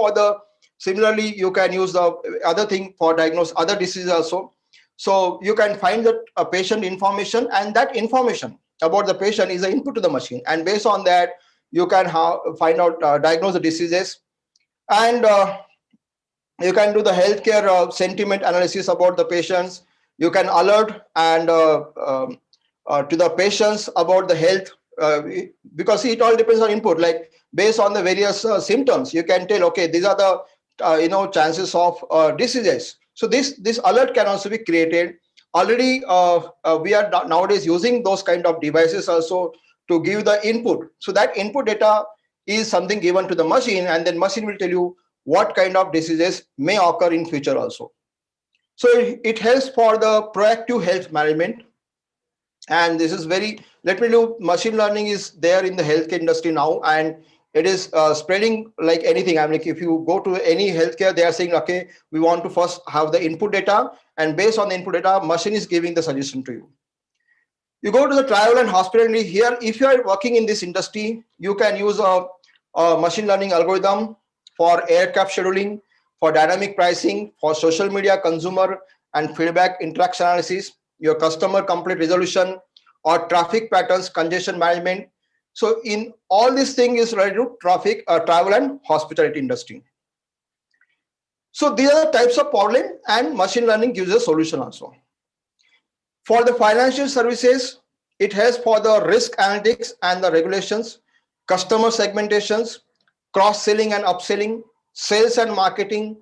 you can use the other thing for diagnose other diseases also. So you can find that a patient information, and that information about the patient is an input to the machine, and based on that you can find out diagnose the diseases. And you can do the healthcare sentiment analysis about the patients. You can alert and to the patients about the health, because it all depends on input. Like based on the various symptoms, you can tell, okay, these are the chances of diseases. So this alert can also be created. Already we are nowadays using those kind of devices also to give the input. So that input data is something given to the machine, and then machine will tell you what kind of diseases may occur in future also. So it helps for the proactive health management. And this is very, let me do, machine learning is there in the healthcare industry now, and it is spreading like anything. I mean, like if you go to any healthcare, they are saying, okay, we want to first have the input data, and based on the input data, machine is giving the suggestion to you. You go to the travel and hospitality. Here, if you are working in this industry, you can use a machine learning algorithm for aircraft scheduling, for dynamic pricing, for social media consumer and feedback interaction analysis, your customer complaint resolution, or traffic patterns congestion management. So in all these things is related to traffic, travel and hospitality industry. So these are the types of problem, and machine learning gives a solution also. For the financial services, it has for the risk analytics and the regulations, customer segmentations, cross-selling and upselling, sales and marketing,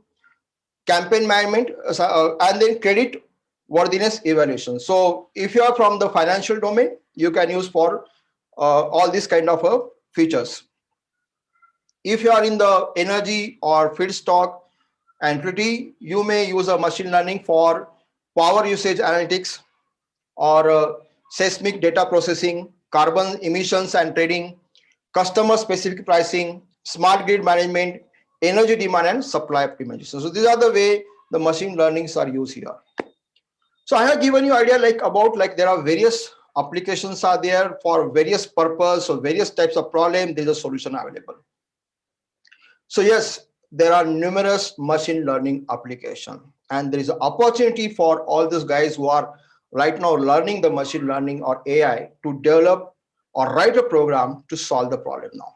campaign management, and then credit worthiness evaluation. So if you are from the financial domain, you can use for all these kind of features. If you are in the energy or feedstock and utility, you may use a machine learning for power usage analytics, or seismic data processing, carbon emissions and trading, customer specific pricing, smart grid management, energy demand and supply optimization. So these are the way the machine learnings are used here. So I have given you idea like about like there are various applications are there for various purpose or various types of problem. There's a solution available. So yes, there are numerous machine learning application, and there is an opportunity for all those guys who are right now learning the machine learning or AI to develop or write a program to solve the problem now.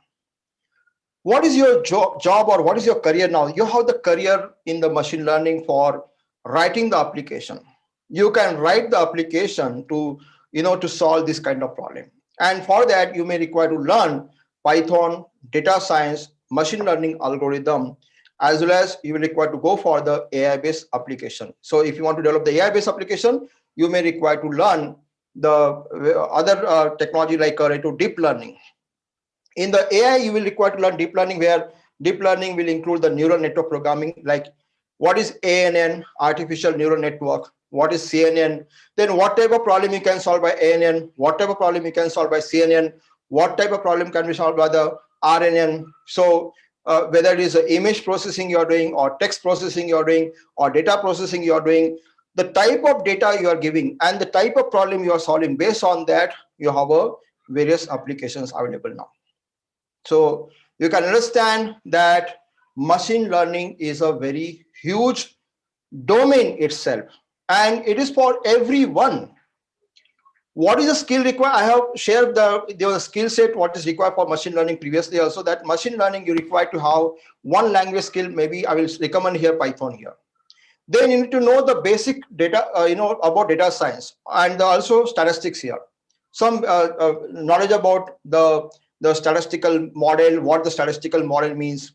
What is your job or what is your career now? You have the career in the machine learning for writing the application. You can write the application to to solve this kind of problem, and for that you may require to learn Python, data science, machine learning algorithm, as well as you will require to go for the AI based application. So if you want to develop the AI based application, you may require to learn the other technology like deep learning. In the AI, you will require to learn deep learning, where deep learning will include the neural network programming, like what is ANN, artificial neural network, what is CNN, then what type of problem you can solve by ANN, what type of problem you can solve by CNN, what type of problem can be solved by the RNN. So whether it is image processing you're doing, or text processing you're doing, or data processing you're doing, the type of data you are giving and the type of problem you are solving, based on that you have various applications available now. So you can understand that machine learning is a very huge domain itself, and it is for everyone. What is the skill required? I have shared the skill set, what is required for machine learning previously also, that machine learning you require to have one language skill. Maybe I will recommend here Python here. Then you need to know the basic data, about data science, and also statistics here. Some knowledge about the statistical model, what the statistical model means.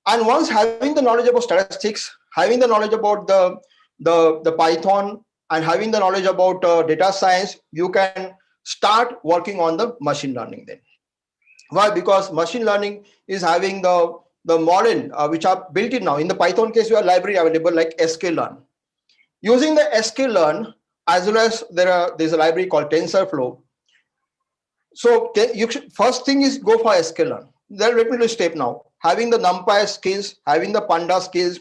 And once having the knowledge about statistics, having the knowledge about the Python, and having the knowledge about data science, you can start working on the machine learning then. Why? Because machine learning is having the the model which are built in now. In the Python case, you have library available like sklearn. Using the sklearn, as well as there's a library called TensorFlow. So you should, first thing is go for sklearn. Then let me do a step now. Having the NumPy skills, having the Panda skills,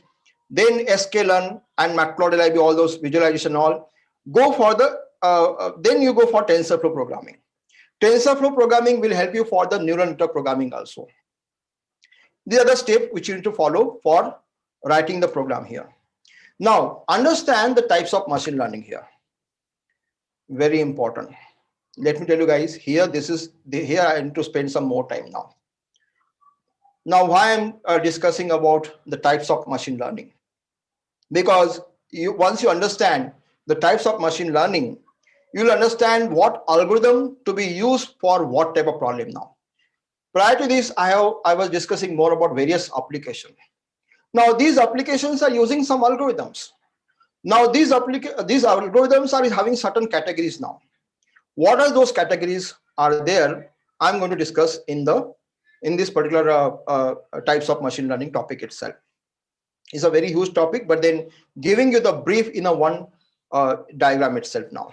then sklearn and matplotlib, all those visualization, all go for the then you go for TensorFlow programming. TensorFlow programming will help you for the neural network programming also. The other step which you need to follow for writing the program here. Now understand the types of machine learning here. Very important. Let me tell you guys here. Here I need to spend some more time now. Now why I'm discussing about the types of machine learning, because once you understand the types of machine learning, you'll understand what algorithm to be used for what type of problem. Now prior to this, I was discussing more about various applications. Now these applications are using some algorithms. Now these algorithms are having certain categories. Now what are those categories are there, I'm going to discuss in this particular types of machine learning topic itself. It's a very huge topic, but then giving you the brief in a one diagram itself. Now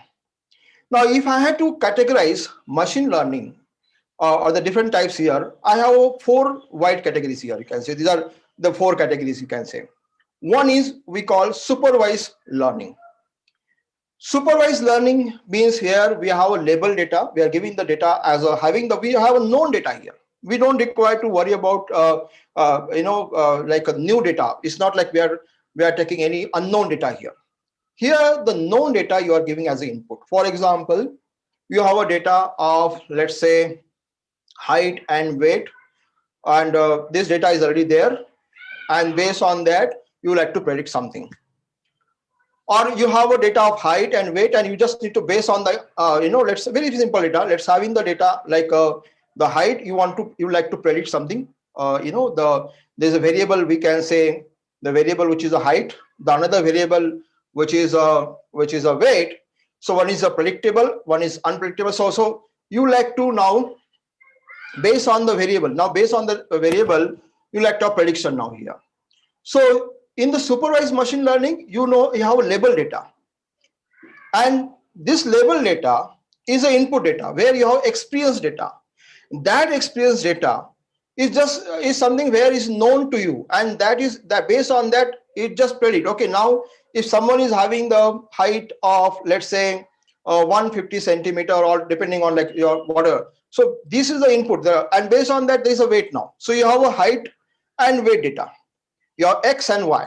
if I had to categorize machine learning or the different types here, I have 4 wide categories here. You can say these are the 4 categories you can say. One is we call supervised learning. Supervised learning means here we have a label data. We are giving the data as a we have a known data here. We don't require to worry about like a new data. It's not like we are taking any unknown data here. Here the known data you are giving as an input. For example, you have a data of, let's say, height and weight, and this data is already there, and based on that you like to predict something. Or you have a data of height and weight, and you just need to base on the let's very simple data. Let's having the data like the height, you like to predict something. There's a variable, we can say the variable which is a height, the another variable which is a weight. So one is a predictable, one is unpredictable. So you like to now based on the variable. Now based on the variable, you like to have prediction now here. So in the supervised machine learning, you have a label data, and this label data is an input data where you have experience data. That experience data is something where is known to you, and that based on that it just predict. Okay, now if someone is having the height of, let's say, 150 centimeter, or depending on like your whatever. So this is the input there, and based on that there is a weight now. So you have a height and weight data, your X and Y.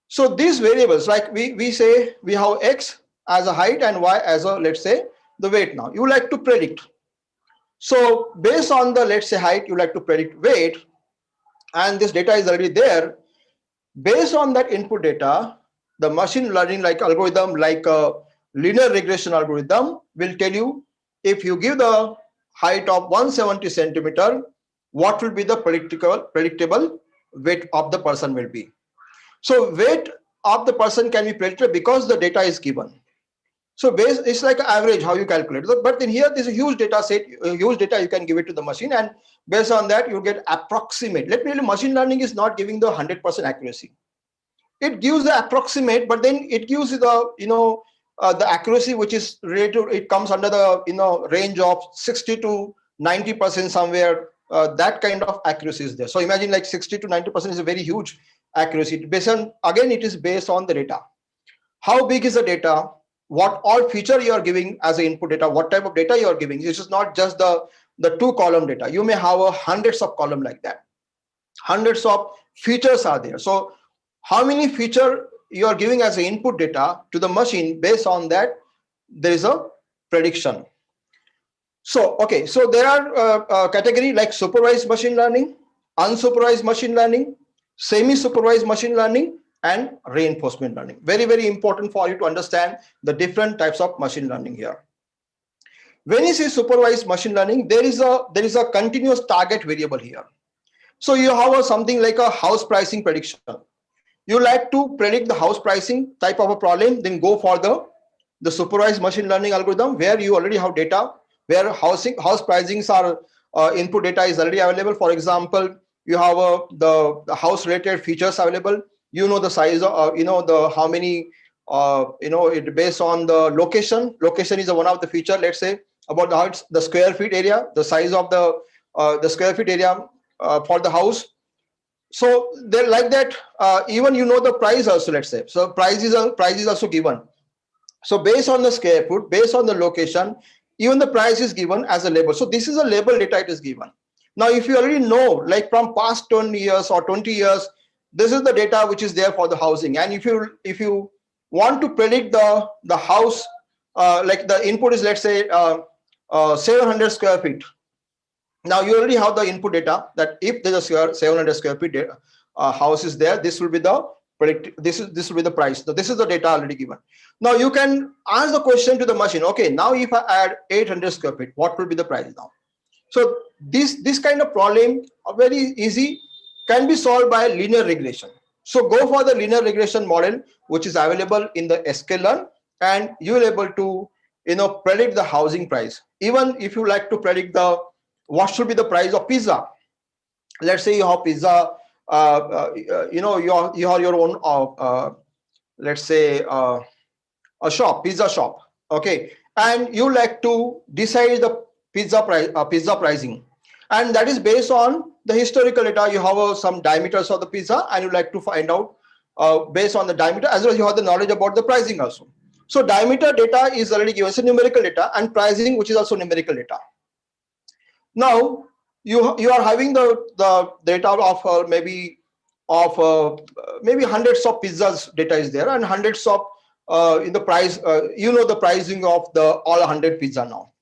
So these variables, like we say we have X as a height and Y as a, let's say, the weight. Now you like to predict. So based on the, let's say, height, you like to predict weight, and this data is already there. Based on that input data, the machine learning like algorithm, like a linear regression algorithm, will tell you if you give the height of 170 centimeter, what will be the predictable weight of the person will be. So weight of the person can be predicted because the data is given. So it's like an average how you calculate. But in here there's a huge data set, a huge data you can give it to the machine, and based on that you get approximate. Let me tell you, machine learning is not giving the 100% accuracy. It gives the approximate, but then it gives the the accuracy which is related. It comes under the range of 60 to 90% somewhere. That kind of accuracy is there. So imagine like 60 to 90% is a very huge accuracy. Based on, again, it is based on the data. How big is the data? What all feature you are giving as an input data? What type of data you are giving? This is not just the 2-column data. You may have hundreds of columns like that. Hundreds of features are there. So how many feature you are giving as an input data to the machine? Based on that, there is a prediction. So okay, so there are category like supervised machine learning, unsupervised machine learning, semi-supervised machine learning, and reinforcement learning. Very, very important for you to understand the different types of machine learning here. When you say supervised machine learning, there is a continuous target variable here. So you have something like a house pricing prediction. You like to predict the house pricing type of a problem, then go for the supervised machine learning algorithm where you already have data, where house pricings are input data is already available. For example, you have the house related features available. You know the size of, the how many, it based on the location. Location is one of the feature. Let's say about the house, the square feet area, the size of the square feet area for the house. So they're like that. Even the price also. Let's say so price is also given. So based on the square foot, based on the location, even the price is given as a label. So this is a label data it is given. Now, if you already know, like from past 20 years or 20 years, this is the data which is there for the housing. And if you want to predict the house, like the input is, let's say 700 square feet. Now you already have the input data that if there's a 700 square feet house is there, this will be the this will be the price. So this is the data already given. Now you can ask the question to the machine. Okay, now if I add 800 square feet, what will be the price now? So this kind of problem, very easy, can be solved by linear regression. So go for the linear regression model which is available in the sklearn, and you will able to predict the housing price. Even if you like to predict the what should be the price of pizza. Let's say you have pizza, you have your own let's say a shop, pizza shop, okay, and you like to decide the pizza price, pizza pricing, and that is based on the historical data. You have some diameters of the pizza, and you like to find out based on the diameter, as well as you have the knowledge about the pricing also. So diameter data is already given, so numerical data, and pricing, which is also numerical data. Now you are having the data of maybe hundreds of pizzas data is there, and hundreds of in the price, the pricing of the all 100 pizza now.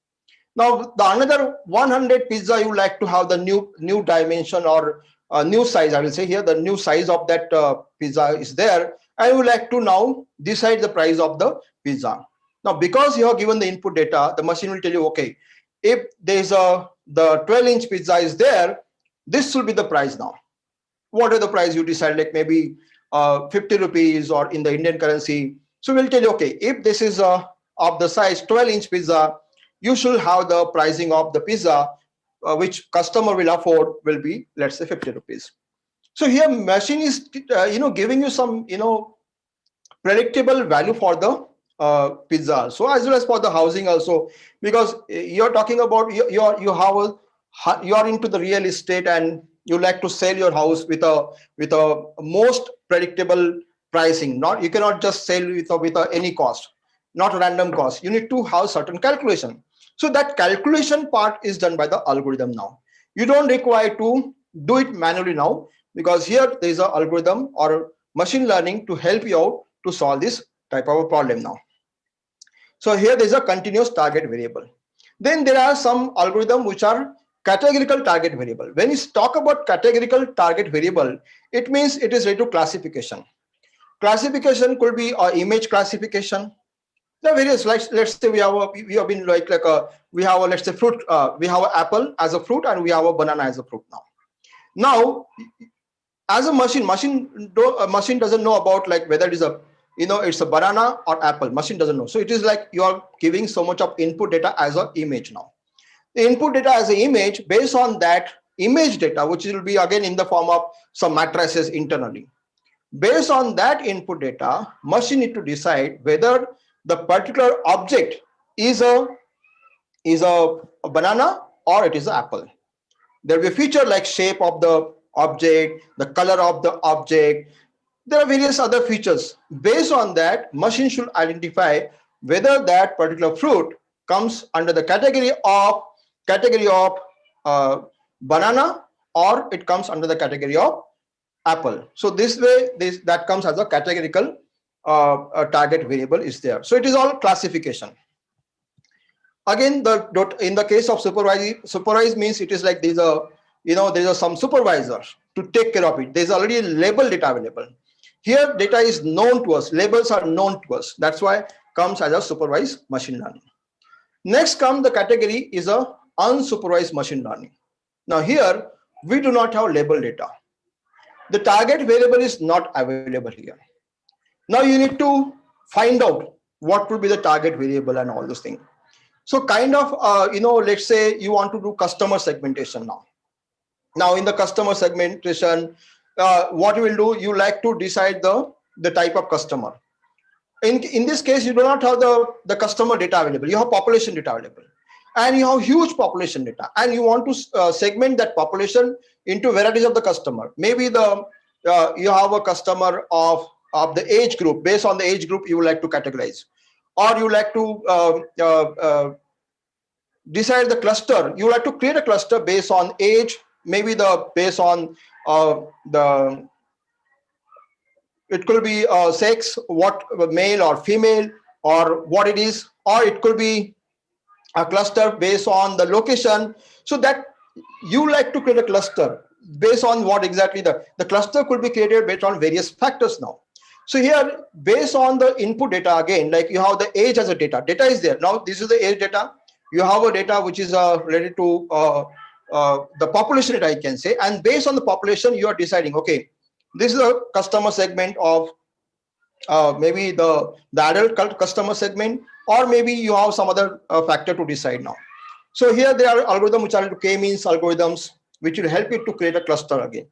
Now the another 100 pizza, you like to have the new dimension or new size. I will say here the new size of that pizza is there, and you like to now decide the price of the pizza. Now because you have given the input data, the machine will tell you, okay, if there's the 12-inch pizza is there, this will be the price now. What are the price you decide, like maybe 50 rupees or in the Indian currency. So we'll tell you, okay, if this is of the size 12-inch pizza, you should have the pricing of the pizza which customer will afford will be, let's say, 50 rupees. So here machine is giving you some predictable value for the pizza, so as well as for the housing also, because you're talking about you are into the real estate, and you like to sell your house with a most predictable pricing. Not, you cannot just sell with any cost, not random cost. You need to have certain calculation. So that calculation part is done by the algorithm now. You don't require to do it manually now, because here there is an algorithm or machine learning to help you out to solve this type of a problem now. So here there is a continuous target variable. Then there are some algorithms which are categorical target variable. When you talk about categorical target variable, it means it is related to classification. Classification could be image classification. There are various, like let's say we have been we have a, let's say, fruit. We have an apple as a fruit, and we have a banana as a fruit now. Now, as a machine doesn't know about like whether it is a it's a banana or apple. Machine doesn't know. So it is like you are giving so much of input data as an image now. The input data as an image, based on that image data, which will be again in the form of some matrices internally. Based on that input data, machine need to decide whether the particular object is a banana or it is an apple. There will be a feature like shape of the object, the color of the object. There are various other features. Based on that, machine should identify whether that particular fruit comes under the category of banana, or it comes under the category of apple. So this way, that comes as a categorical target variable is there. So it is all classification. Again, in the case of supervised means it is like there's some supervisor to take care of it. There's already label data available. Here data is known to us, labels are known to us. That's why comes as a supervised machine learning. Next comes the category is a unsupervised machine learning. Now here we do not have label data. The target variable is not available here. Now you need to find out what would be the target variable and all those things. So kind of let's say you want to do customer segmentation now. Now in the customer segmentation, what you will do, you like to decide the type of customer. In this case, you do not have the customer data available, you have population data available, and you have huge population data, and you want to segment that population into varieties of the customer. Maybe you have a customer of the age group. Based on the age group, you would like to categorize, or you like to decide the cluster. You like to create a cluster based on age, maybe the based on the it could be sex, what male or female, or what it is, or it could be a cluster based on the location. So that you like to create a cluster based on what exactly the cluster could be created based on various factors now. So here, based on the input data, again, like you have the age as a data is there. Now this is the age data. You have a data which is related to the population data, I can say, and based on the population, you are deciding, okay, this is a customer segment of maybe the adult customer segment, or maybe you have some other factor to decide now. So here there are algorithms which are k-means algorithms, which will help you to create a cluster again.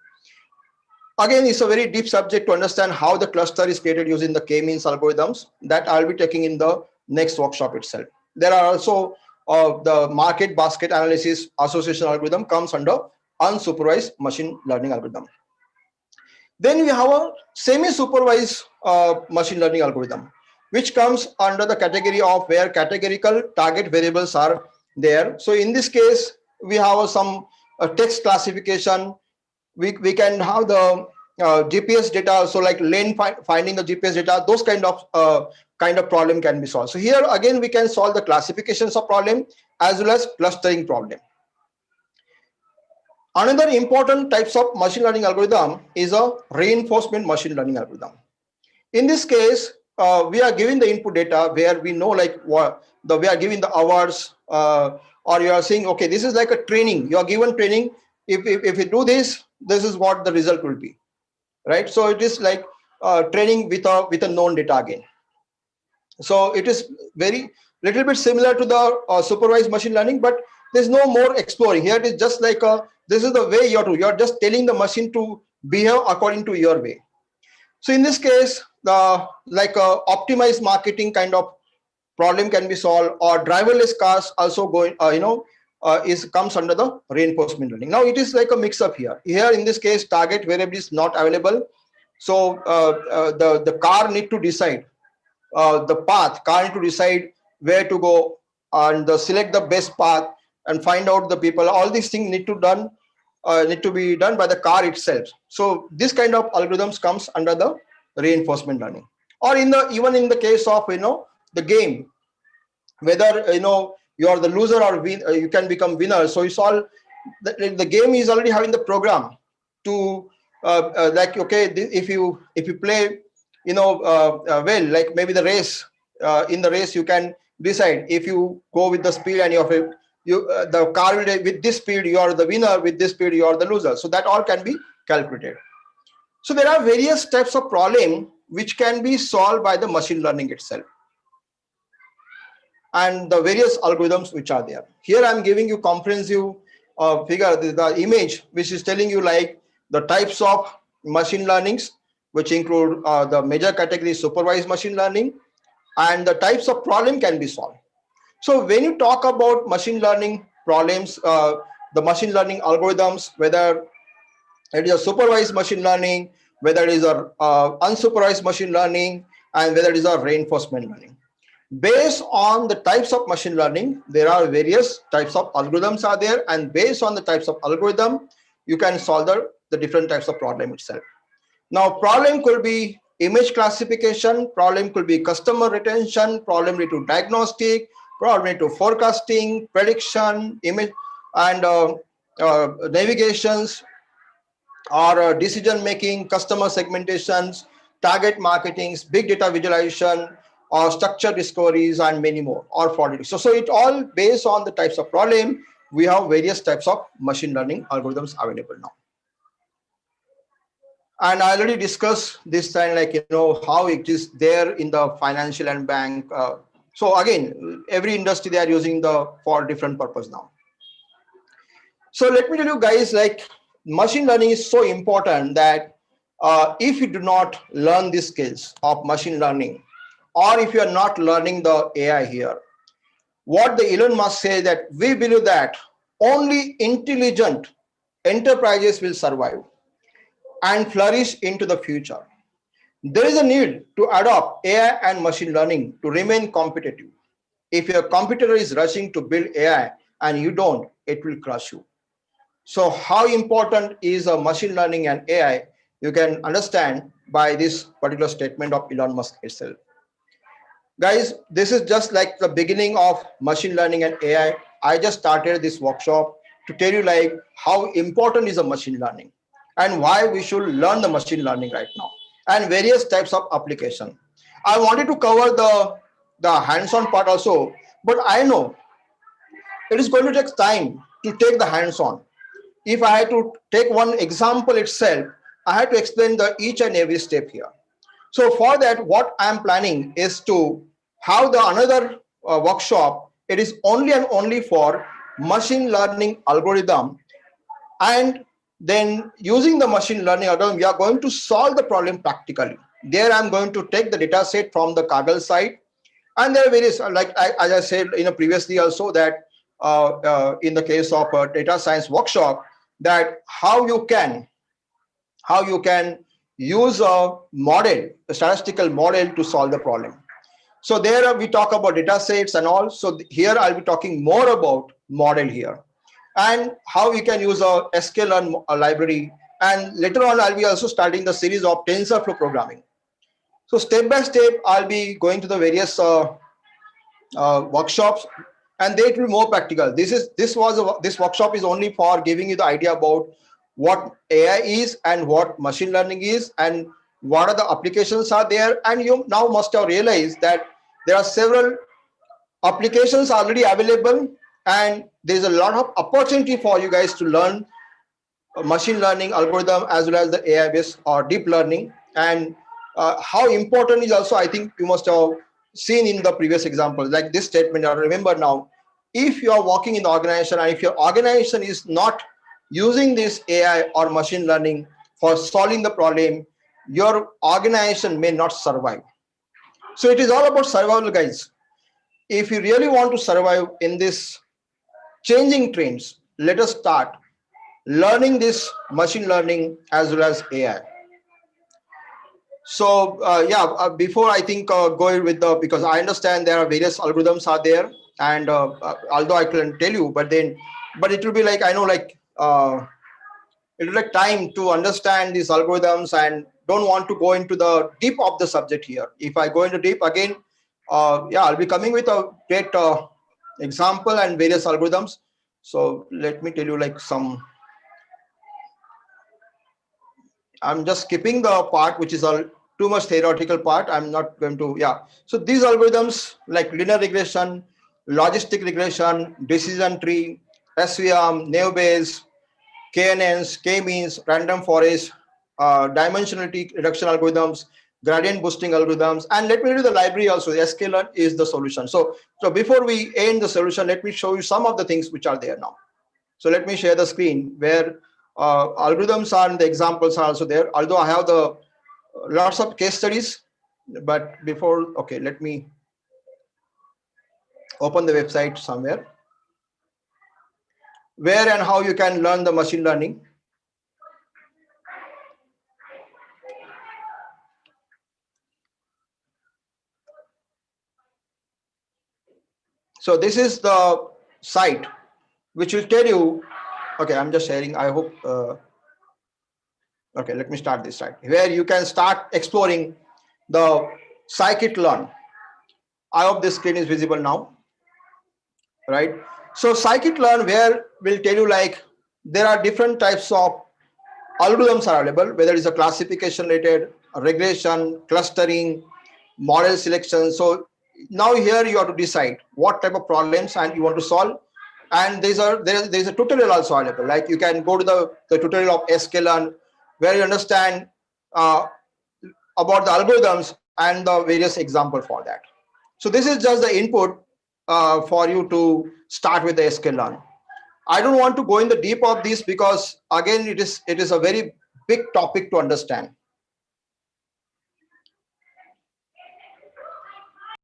Again, it's a very deep subject to understand how the cluster is created using the k-means algorithms, that I'll be taking in the next workshop itself. There are also the market basket analysis association algorithm comes under unsupervised machine learning algorithm. Then we have a semi-supervised machine learning algorithm, which comes under the category of where categorical target variables are there. So in this case, we have some text classification. We can have the GPS data, so like lane finding the GPS data, those kind of problem can be solved. So here again, we can solve the classifications of problem as well as clustering problem. Another important types of machine learning algorithm is a reinforcement machine learning algorithm. In this case, we are giving the input data where we know like what we are giving the hours, or you are saying, okay, this is like a training. You are given training. If you do this, this is what the result will be, right? So it is like training with a known data again. So it is very little bit similar to the supervised machine learning, but there's no more exploring. Here it is just like this is the way you're just telling the machine to behave according to your way. So in this case, the like optimized marketing kind of problem can be solved, or driverless cars also going comes under the reinforcement learning. Now it is like a mix up here. Here in this case, target variable is not available, so the car need to decide the path. Car need to decide where to go and select the best path and find out the people. All these things need to be done by the car itself. So this kind of algorithms comes under the reinforcement learning. Or even in the case of the game, whether you are the loser or you can become winner. So it's all the game is already having the program to like, okay, if you play well, like maybe the race, in the race you can decide if you go with the speed and the car will, with this speed you are the winner, with this speed you are the loser. So that all can be calculated. So there are various types of problem which can be solved by the machine learning itself, and the various algorithms which are there. Here I'm giving you comprehensive figure, the image, which is telling you like the types of machine learnings, which include the major category supervised machine learning, and the types of problem can be solved. So when you talk about machine learning problems, the machine learning algorithms, whether it is a supervised machine learning, whether it is a unsupervised machine learning, and whether it is a reinforcement learning, based on the types of machine learning, there are various types of algorithms are there, and based on the types of algorithm, you can solve the different types of problem itself. Now, problem could be image classification, problem could be customer retention, problem related to diagnostic, problem related to forecasting, prediction, image, and navigations, or decision making, customer segmentations, target marketings, big data visualization, or structure discoveries, and many more, or fraud detection. So it all based on the types of problem. We have various types of machine learning algorithms available now. And I already discussed this time, like how it is there in the financial and bank. So again, every industry they are using for different purpose now. So let me tell you guys, like machine learning is so important that if you do not learn these skills of machine learning, or if you are not learning the AI here, what the Elon Musk says that we believe that only intelligent enterprises will survive and flourish into the future. There is a need to adopt AI and machine learning to remain competitive. If your competitor is rushing to build AI and you don't, it will crush you. So how important is a machine learning and AI? You can understand by this particular statement of Elon Musk itself. Guys, this is just like the beginning of machine learning and AI. I just started this workshop to tell you like how important is a machine learning and why we should learn the machine learning right now and various types of application. I wanted to cover the hands-on part also, but I know it is going to take time to take the hands-on. If I had to take one example itself, I had to explain the each and every step here. So for that, what I'm planning is to have the another workshop. It is only and only for machine learning algorithm, and then using the machine learning algorithm, we are going to solve the problem practically. There, I'm going to take the data set from the Kaggle site, and there are various, as I said previously also that in the case of a data science workshop, that how you can use a model, a statistical model to solve the problem. So there we talk about data sets and all. So here I'll be talking more about model here and how we can use a sklearn library. And later on, I'll be also starting the series of TensorFlow programming. So step by step, I'll be going to the various workshops, and they will be more practical. This workshop is only for giving you the idea about what AI is and what machine learning is and what are the applications are there. And you now must have realized that there are several applications already available, and there's a lot of opportunity for you guys to learn machine learning algorithm as well as the AI based or deep learning. And how important is also, I think you must have seen in the previous example, like this statement. I remember now, if you are working in the organization and if your organization is not using this AI or machine learning for solving the problem, your organization may not survive. So it is all about survival, guys. If you really want to survive in this changing trends, let us start learning this machine learning as well as AI. So before I think go with the, because I understand there are various algorithms are there, and although I couldn't tell you, but it will be like, I know, like it will take time to understand these algorithms, and don't want to go into the deep of the subject here. If I go into deep again, I'll be coming with a great example and various algorithms. So let me tell you like some. I'm just skipping the part which is all too much theoretical part. I'm not going to, So these algorithms like linear regression, logistic regression, decision tree, SVM, naive Bayes, KNNs, K-means, random forest, dimensionality reduction algorithms, gradient boosting algorithms, and let me do the library also. The sklearn is the solution. So before we end the solution, let me show you some of the things which are there now. So let me share the screen where algorithms are and the examples are also there. Although I have the lots of case studies, but before, okay, let me open the website somewhere where and how you can learn the machine learning. So this is the site which will tell you, okay, I'm just sharing, I hope, okay, let me start this site where you can start exploring the scikit-learn. I hope this screen is visible now, right? So scikit-learn where will tell you like there are different types of algorithms are available, whether it's a classification related, regression, clustering, model selection. So now here you have to decide what type of problems and you want to solve. And there's a tutorial also available. Like you can go to the tutorial of sklearn where you understand about the algorithms and the various example for that. So this is just the input for you to start with the sklearn. I don't want to go in the deep of this because again, it is a very big topic to understand.